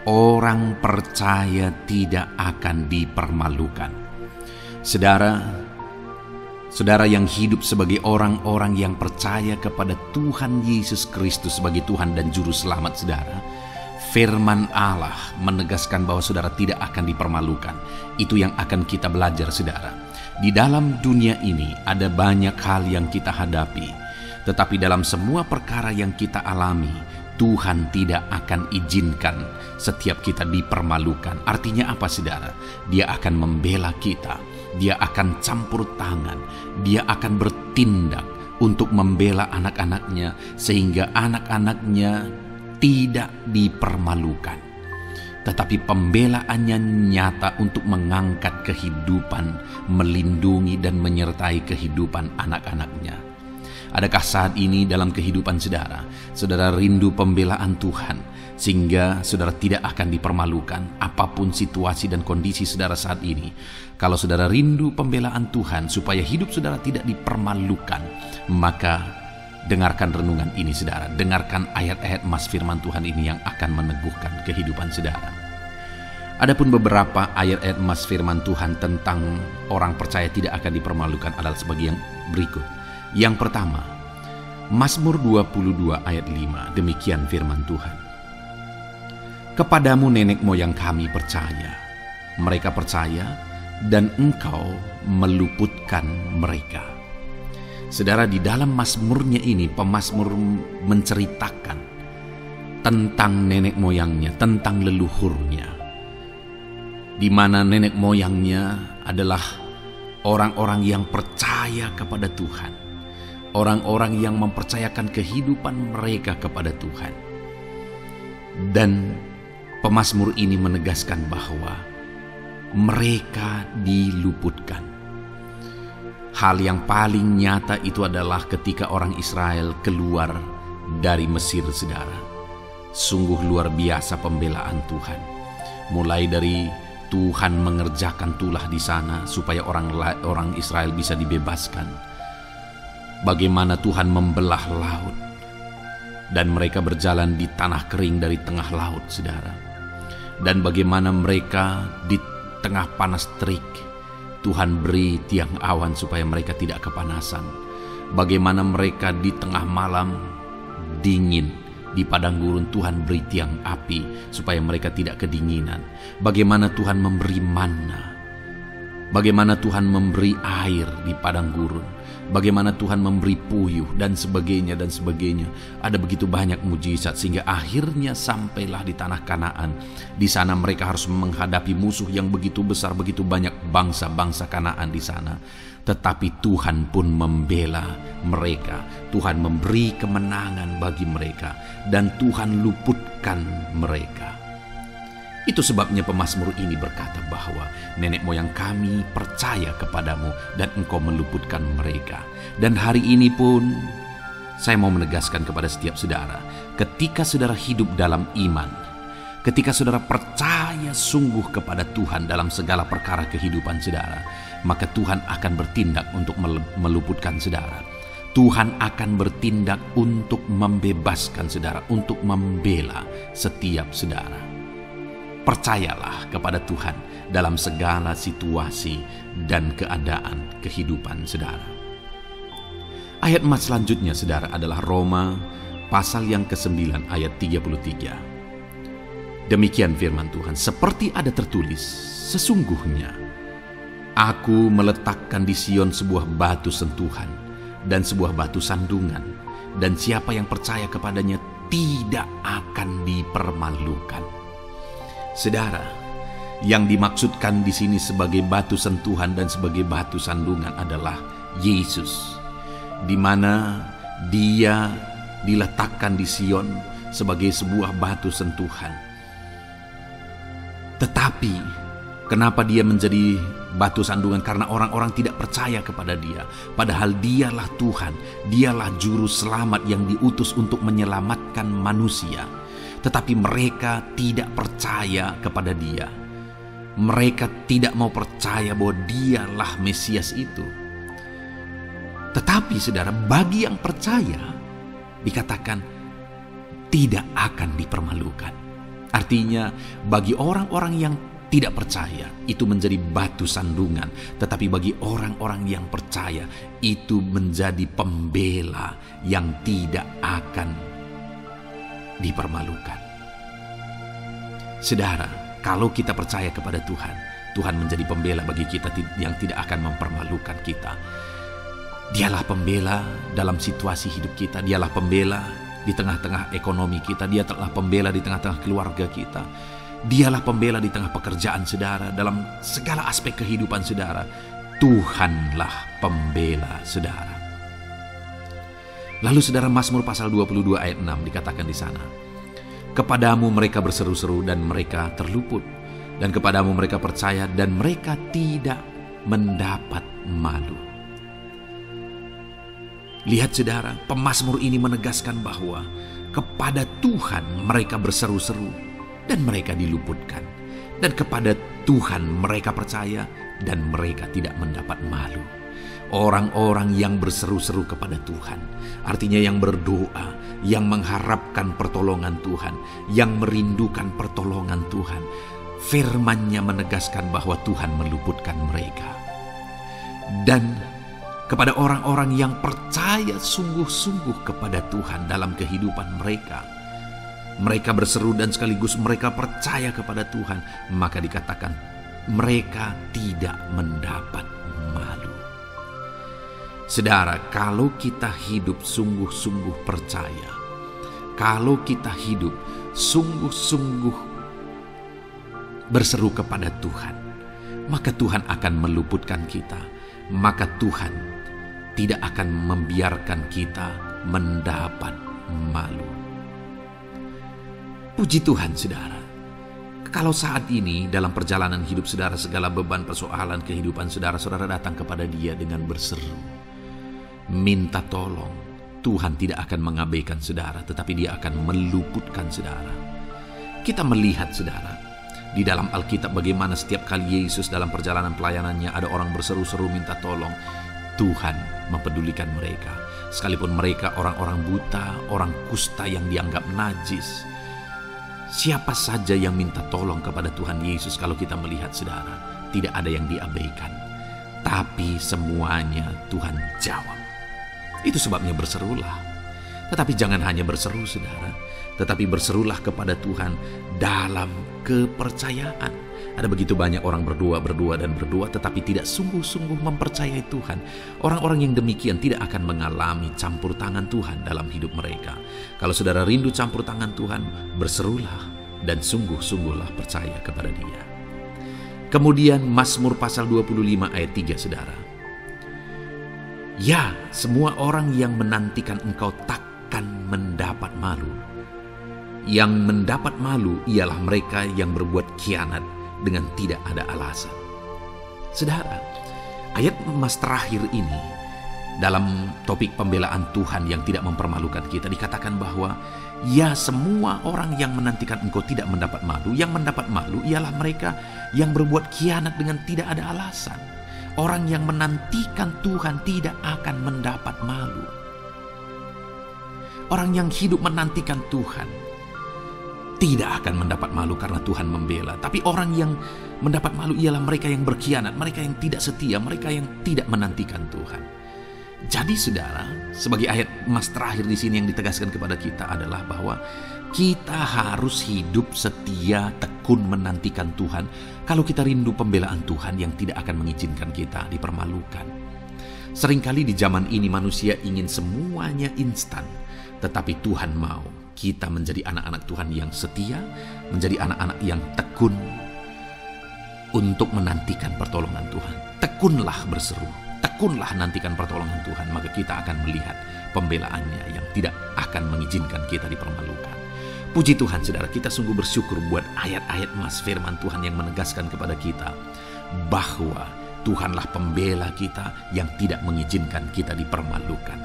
orang percaya tidak akan dipermalukan. Saudara yang hidup sebagai orang-orang yang percaya kepada Tuhan Yesus Kristus sebagai Tuhan dan Juru Selamat saudara, firman Allah menegaskan bahwa saudara tidak akan dipermalukan. Itu yang akan kita belajar saudara. Di dalam dunia ini ada banyak hal yang kita hadapi, tetapi dalam semua perkara yang kita alami, Tuhan tidak akan izinkan setiap kita dipermalukan. Artinya apa saudara? Dia akan membela kita, Dia akan campur tangan, Dia akan bertindak untuk membela anak-anaknya sehingga anak-anaknya tidak dipermalukan. Tetapi pembelaannya nyata untuk mengangkat kehidupan, melindungi dan menyertai kehidupan anak-anaknya. Adakah saat ini dalam kehidupan saudara rindu pembelaan Tuhan sehingga saudara tidak akan dipermalukan apapun situasi dan kondisi saudara saat ini? Kalau saudara rindu pembelaan Tuhan supaya hidup saudara tidak dipermalukan, maka dengarkan renungan ini saudara, dengarkan ayat-ayat emas firman Tuhan ini yang akan meneguhkan kehidupan saudara. Adapun beberapa ayat-ayat emas firman Tuhan tentang orang percaya tidak akan dipermalukan adalah sebagai yang berikut. Yang pertama, Mazmur 22 ayat 5, demikian firman Tuhan. Kepadamu nenek moyang kami percaya, mereka percaya dan Engkau meluputkan mereka. Saudara, di dalam mazmurnya ini pemazmur menceritakan tentang nenek moyangnya, tentang leluhurnya, di mana nenek moyangnya adalah orang-orang yang percaya kepada Tuhan, orang-orang yang mempercayakan kehidupan mereka kepada Tuhan. Dan pemazmur ini menegaskan bahwa mereka diluputkan. Hal yang paling nyata itu adalah ketika orang Israel keluar dari Mesir saudara. Sungguh luar biasa pembelaan Tuhan. Mulai dari Tuhan mengerjakan tulah di sana supaya orang Israel bisa dibebaskan. Bagaimana Tuhan membelah laut dan mereka berjalan di tanah kering dari tengah laut saudara. Dan bagaimana mereka di tengah panas terik Tuhan beri tiang awan supaya mereka tidak kepanasan. Bagaimana mereka di tengah malam dingin di padang gurun Tuhan beri tiang api supaya mereka tidak kedinginan. Bagaimana Tuhan memberi manna, bagaimana Tuhan memberi air di padang gurun, bagaimana Tuhan memberi puyuh dan sebagainya dan sebagainya. Ada begitu banyak mujizat sehingga akhirnya sampailah di tanah Kanaan. Di sana mereka harus menghadapi musuh yang begitu besar, begitu banyak bangsa-bangsa Kanaan di sana. Tetapi Tuhan pun membela mereka. Tuhan memberi kemenangan bagi mereka dan Tuhan luputkan mereka. Itu sebabnya pemazmur ini berkata bahwa nenek moyang kami percaya kepadamu dan Engkau meluputkan mereka. Dan hari ini pun Saya mau menegaskan kepada setiap saudara, ketika saudara hidup dalam iman, ketika saudara percaya sungguh kepada Tuhan dalam segala perkara kehidupan saudara, maka Tuhan akan bertindak untuk meluputkan saudara. Tuhan akan bertindak untuk membebaskan saudara, untuk membela setiap saudara. Percayalah kepada Tuhan dalam segala situasi dan keadaan kehidupan saudara. Ayat emas selanjutnya saudara adalah Roma pasal yang ke-9 ayat 33. Demikian firman Tuhan, seperti ada tertulis, sesungguhnya aku meletakkan di Sion sebuah batu sentuhan dan sebuah batu sandungan, dan siapa yang percaya kepadanya tidak akan dipermalukan. Saudara, yang dimaksudkan di sini sebagai batu sentuhan dan sebagai batu sandungan adalah Yesus, di mana Dia diletakkan di Sion sebagai sebuah batu sentuhan. Tetapi kenapa Dia menjadi batu sandungan? Karena orang-orang tidak percaya kepada Dia, padahal Dialah Tuhan, Dialah juru selamat yang diutus untuk menyelamatkan manusia. Tetapi mereka tidak percaya kepada Dia. Mereka tidak mau percaya bahwa Dialah Mesias itu. Tetapi saudara, bagi yang percaya dikatakan tidak akan dipermalukan. Artinya bagi orang-orang yang tidak percaya itu menjadi batu sandungan, tetapi bagi orang-orang yang percaya itu menjadi pembela yang tidak akan dipermalukan. Saudara, kalau kita percaya kepada Tuhan, Tuhan menjadi pembela bagi kita yang tidak akan mempermalukan kita. Dialah pembela dalam situasi hidup kita. Dialah pembela di tengah-tengah ekonomi kita. Dia telah pembela di tengah-tengah keluarga kita. Dialah pembela di tengah pekerjaan saudara. Dalam segala aspek kehidupan saudara, Tuhanlah pembela saudara. Lalu saudara, Mazmur pasal 22 ayat 6 dikatakan di sana, kepadamu mereka berseru-seru dan mereka terluput, dan kepadamu mereka percaya dan mereka tidak mendapat malu. Lihat saudara, pemazmur ini menegaskan bahwa kepada Tuhan mereka berseru-seru dan mereka diluputkan. Dan kepada Tuhan mereka percaya dan mereka tidak mendapat malu. Orang-orang yang berseru-seru kepada Tuhan, artinya yang berdoa, yang mengharapkan pertolongan Tuhan, yang merindukan pertolongan Tuhan, firman-Nya menegaskan bahwa Tuhan meluputkan mereka. Dan kepada orang-orang yang percaya sungguh-sungguh kepada Tuhan dalam kehidupan mereka, mereka berseru dan sekaligus mereka percaya kepada Tuhan, maka dikatakan mereka tidak mendapat malu. Saudara, kalau kita hidup sungguh-sungguh percaya, kalau kita hidup sungguh-sungguh berseru kepada Tuhan, maka Tuhan akan meluputkan kita. Maka Tuhan tidak akan membiarkan kita mendapat malu. Puji Tuhan saudara, kalau saat ini dalam perjalanan hidup saudara, segala beban persoalan kehidupan saudara, saudara datang kepada Dia dengan berseru, minta tolong, Tuhan tidak akan mengabaikan saudara, tetapi Dia akan meluputkan saudara. Kita melihat saudara, di dalam Alkitab bagaimana setiap kali Yesus dalam perjalanan pelayanannya ada orang berseru-seru minta tolong, Tuhan mempedulikan mereka. Sekalipun mereka orang-orang buta, orang kusta yang dianggap najis. Siapa saja yang minta tolong kepada Tuhan Yesus, kalau kita melihat saudara, tidak ada yang diabaikan. Tapi semuanya Tuhan jawab. Itu sebabnya berserulah. Tetapi jangan hanya berseru saudara, tetapi berserulah kepada Tuhan dalam kepercayaan. Ada begitu banyak orang berdoa, tetapi tidak sungguh-sungguh mempercayai Tuhan. Orang-orang yang demikian tidak akan mengalami campur tangan Tuhan dalam hidup mereka. Kalau saudara rindu campur tangan Tuhan, berserulah dan sungguh-sungguhlah percaya kepada Dia. Kemudian Mazmur pasal 25 ayat 3 saudara. Ya, semua orang yang menantikan Engkau takkan mendapat malu. Yang mendapat malu ialah mereka yang berbuat khianat dengan tidak ada alasan. Saudara, ayat emas terakhir ini Dalam topik pembelaan Tuhan yang tidak mempermalukan kita, dikatakan bahwa ya, semua orang yang menantikan engkau tidak mendapat malu. Yang mendapat malu ialah mereka yang berbuat khianat dengan tidak ada alasan. Orang yang menantikan Tuhan tidak akan mendapat malu. Orang yang hidup menantikan Tuhan tidak akan mendapat malu karena Tuhan membela. Tapi orang yang mendapat malu ialah mereka yang berkhianat, mereka yang tidak setia, mereka yang tidak menantikan Tuhan. Jadi saudara, sebagai ayat emas terakhir di sini yang ditegaskan kepada kita adalah bahwa kita harus hidup setia, tekun menantikan Tuhan. Kalau kita rindu pembelaan Tuhan yang tidak akan mengizinkan kita dipermalukan. Seringkali di zaman ini manusia ingin semuanya instan, tetapi Tuhan mau kita menjadi anak-anak Tuhan yang setia, menjadi anak-anak yang tekun untuk menantikan pertolongan Tuhan. Tekunlah berseru, tekunlah nantikan pertolongan Tuhan, maka kita akan melihat pembelaannya yang tidak akan mengizinkan kita dipermalukan. Puji Tuhan saudara, kita sungguh bersyukur buat ayat-ayat emas firman Tuhan yang menegaskan kepada kita bahwa Tuhanlah pembela kita yang tidak mengizinkan kita dipermalukan.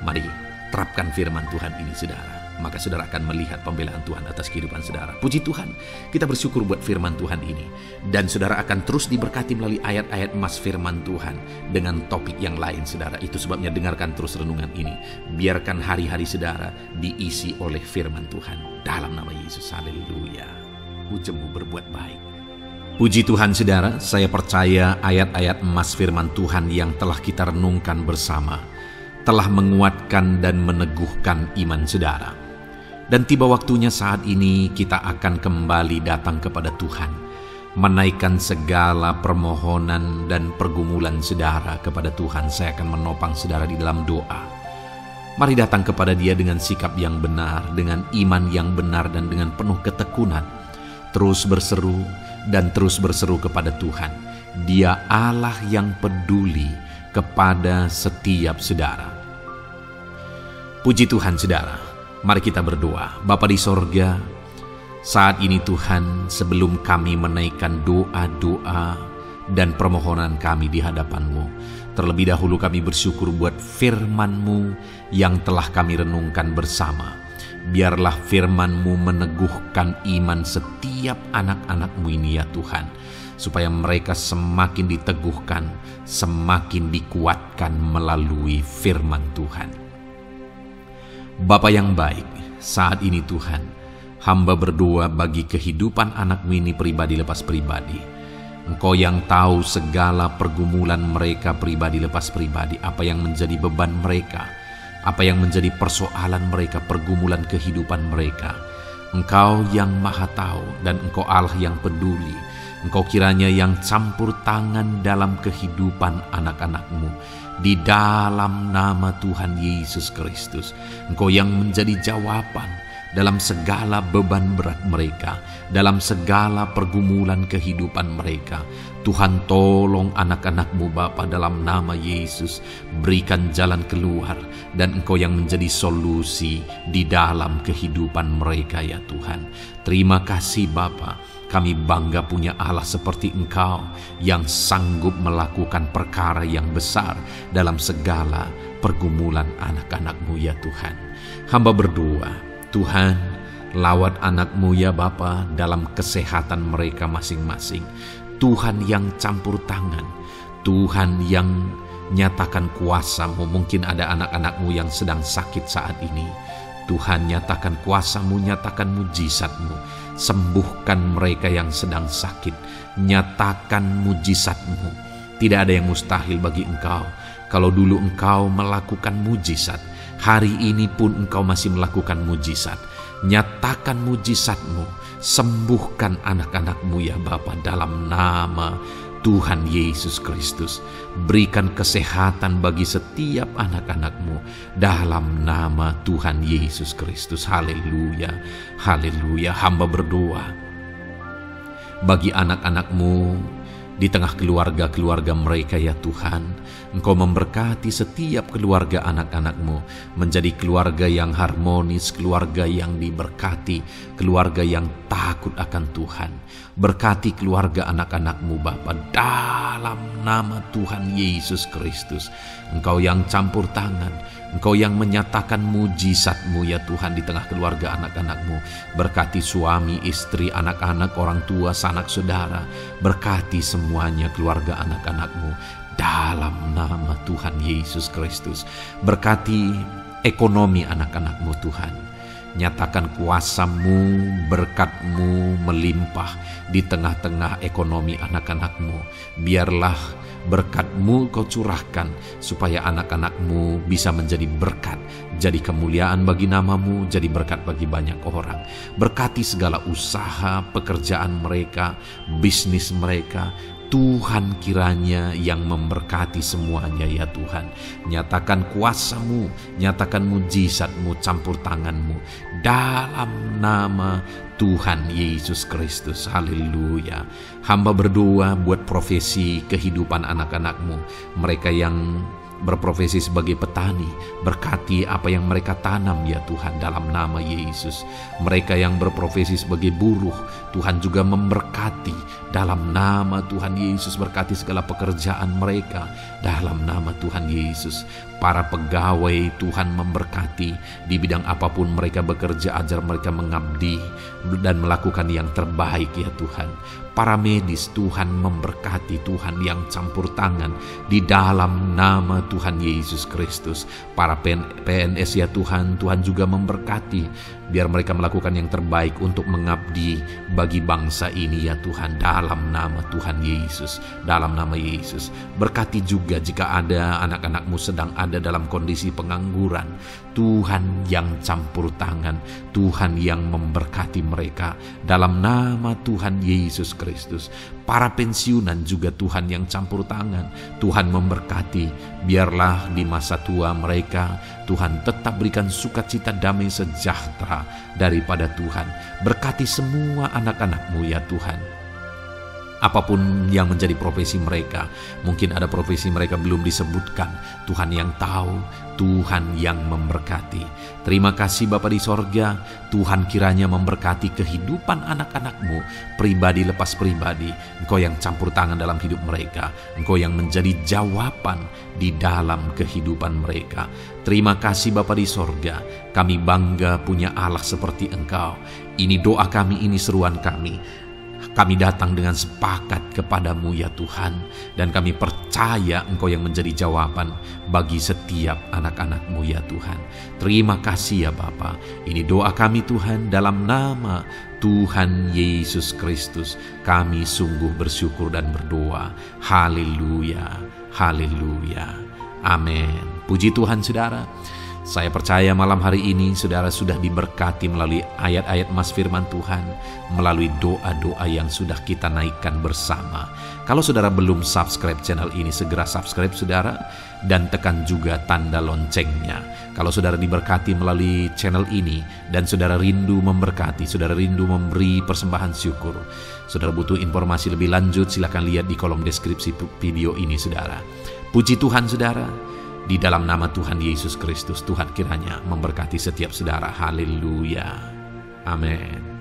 Mari terapkan firman Tuhan ini saudara, maka saudara akan melihat pembelaan Tuhan atas kehidupan saudara. Puji Tuhan, kita bersyukur buat firman Tuhan ini. Dan saudara akan terus diberkati melalui ayat-ayat emas firman Tuhan dengan topik yang lain saudara. Itu sebabnya dengarkan terus renungan ini. Biarkan hari-hari saudara diisi oleh firman Tuhan. Dalam nama Yesus, haleluya. Ujungmu berbuat baik. Puji Tuhan saudara, saya percaya ayat-ayat emas firman Tuhan yang telah kita renungkan bersama telah menguatkan dan meneguhkan iman saudara. Dan tiba waktunya saat ini kita akan kembali datang kepada Tuhan, menaikkan segala permohonan dan pergumulan saudara kepada Tuhan. Saya akan menopang saudara di dalam doa. Mari datang kepada Dia dengan sikap yang benar, dengan iman yang benar, dan dengan penuh ketekunan. Terus berseru dan terus berseru kepada Tuhan. Dia Allah yang peduli kepada setiap saudara. Puji Tuhan saudara, mari kita berdoa. Bapa di sorga, saat ini Tuhan, sebelum kami menaikkan doa-doa dan permohonan kami di hadapan-Mu, terlebih dahulu kami bersyukur buat firman-Mu yang telah kami renungkan bersama. Biarlah firman-Mu meneguhkan iman setiap anak-anak-Mu ini ya Tuhan, supaya mereka semakin diteguhkan, semakin dikuatkan melalui firman Tuhan. Bapa yang baik, saat ini Tuhan, hamba berdoa bagi kehidupan anak-Mu ini pribadi lepas pribadi. Engkau yang tahu segala pergumulan mereka pribadi lepas pribadi, apa yang menjadi beban mereka, apa yang menjadi persoalan mereka, pergumulan kehidupan mereka. Engkau yang maha tahu dan Engkau Allah yang peduli. Engkau kiranya yang campur tangan dalam kehidupan anak-anak-Mu. Di dalam nama Tuhan Yesus Kristus, Engkau yang menjadi jawaban dalam segala beban berat mereka, dalam segala pergumulan kehidupan mereka. Tuhan tolong anak-anak-Mu Bapa dalam nama Yesus, berikan jalan keluar, dan Engkau yang menjadi solusi di dalam kehidupan mereka ya Tuhan. Terima kasih Bapa, kami bangga punya Allah seperti Engkau yang sanggup melakukan perkara yang besar dalam segala pergumulan anak-anak-Mu ya Tuhan. Hamba berdoa, Tuhan, lawat anak-Mu ya Bapa dalam kesehatan mereka masing-masing. Tuhan yang campur tangan, Tuhan yang nyatakan kuasa-Mu. Mungkin ada anak-anak-Mu yang sedang sakit saat ini. Tuhan, nyatakan kuasa-Mu, nyatakan mujizat-Mu. Sembuhkan mereka yang sedang sakit. Nyatakan mujizat-Mu. Tidak ada yang mustahil bagi Engkau. Kalau dulu Engkau melakukan mujizat, hari ini pun Engkau masih melakukan mujizat. Nyatakan mujizat-Mu. Sembuhkan anak-anak-Mu ya Bapa dalam nama Tuhan Yesus Kristus. Berikan kesehatan bagi setiap anak-anak-Mu dalam nama Tuhan Yesus Kristus. Haleluya, haleluya. Hamba berdoa bagi anak-anak-Mu di tengah keluarga-keluarga mereka ya Tuhan. Engkau memberkati setiap keluarga anak-anak-Mu menjadi keluarga yang harmonis, keluarga yang diberkati, keluarga yang takut akan Tuhan. Berkati keluarga anak-anak-Mu Bapa, dalam nama Tuhan Yesus Kristus. Engkau yang campur tangan, Engkau yang menyatakan mujizat-Mu ya Tuhan di tengah keluarga anak-anak-Mu. Berkati suami, istri, anak-anak, orang tua, sanak saudara. Berkati semuanya keluarga anak-anak-Mu dalam nama Tuhan Yesus Kristus. Berkati ekonomi anak-anak-Mu Tuhan. Nyatakan kuasa-Mu, berkat-Mu melimpah di tengah-tengah ekonomi anak-anak-Mu. Biarlah berkat-Mu Kau curahkan supaya anak-anak-Mu bisa menjadi berkat, jadi kemuliaan bagi nama-Mu, jadi berkat bagi banyak orang. Berkati segala usaha, pekerjaan mereka, bisnis mereka. Tuhan kiranya yang memberkati semuanya ya Tuhan. Nyatakan kuasa-Mu, nyatakan mujizat-Mu, campur tangan-Mu dalam nama Tuhan Yesus Kristus. Haleluya. Hamba berdoa buat profesi kehidupan anak-anak-Mu, mereka yang berprofesi sebagai petani. Berkati apa yang mereka tanam ya Tuhan dalam nama Yesus. Mereka yang berprofesi sebagai buruh, Tuhan juga memberkati dalam nama Tuhan Yesus. Berkati segala pekerjaan mereka dalam nama Tuhan Yesus. Para pegawai Tuhan memberkati di bidang apapun mereka bekerja, ajar mereka mengabdi dan melakukan yang terbaik ya Tuhan. Para medis Tuhan memberkati, Tuhan yang campur tangan di dalam nama Tuhan Yesus Kristus. Para PNS ya Tuhan, Tuhan juga memberkati biar mereka melakukan yang terbaik untuk mengabdi bagi bangsa ini ya Tuhan, dalam nama Tuhan Yesus, dalam nama Yesus. Berkati juga jika ada anak-anak-Mu sedang ada dalam kondisi pengangguran, Tuhan yang campur tangan, Tuhan yang memberkati mereka dalam nama Tuhan Yesus Kristus. Para pensiunan juga Tuhan yang campur tangan, Tuhan memberkati, biarlah di masa tua mereka Tuhan tetap berikan sukacita, damai, sejahtera daripada Tuhan. Berkati semua anak-anak-Mu ya Tuhan, apapun yang menjadi profesi mereka. Mungkin ada profesi mereka belum disebutkan, Tuhan yang tahu, Tuhan yang memberkati. Terima kasih Bapa di sorga, Tuhan kiranya memberkati kehidupan anak-anak-Mu, pribadi lepas pribadi. Engkau yang campur tangan dalam hidup mereka, Engkau yang menjadi jawaban di dalam kehidupan mereka. Terima kasih Bapa di sorga, kami bangga punya Allah seperti Engkau. Ini doa kami, ini seruan kami. Kami datang dengan sepakat kepadamu ya Tuhan, dan kami percaya Engkau yang menjadi jawaban bagi setiap anak-anak-Mu ya Tuhan. Terima kasih ya Bapa. Ini doa kami Tuhan, dalam nama Tuhan Yesus Kristus. Kami sungguh bersyukur dan berdoa. Haleluya, haleluya, amin. Puji Tuhan saudara. Saya percaya malam hari ini saudara sudah diberkati melalui ayat-ayat Mas Firman Tuhan, melalui doa-doa yang sudah kita naikkan bersama. Kalau saudara belum subscribe channel ini, segera subscribe saudara, dan tekan juga tanda loncengnya. Kalau saudara diberkati melalui channel ini dan saudara rindu memberkati, saudara rindu memberi persembahan syukur, saudara butuh informasi lebih lanjut, silakan lihat di kolom deskripsi video ini saudara. Puji Tuhan saudara. Di dalam nama Tuhan Yesus Kristus, Tuhan kiranya memberkati setiap saudara. Haleluya. Amin.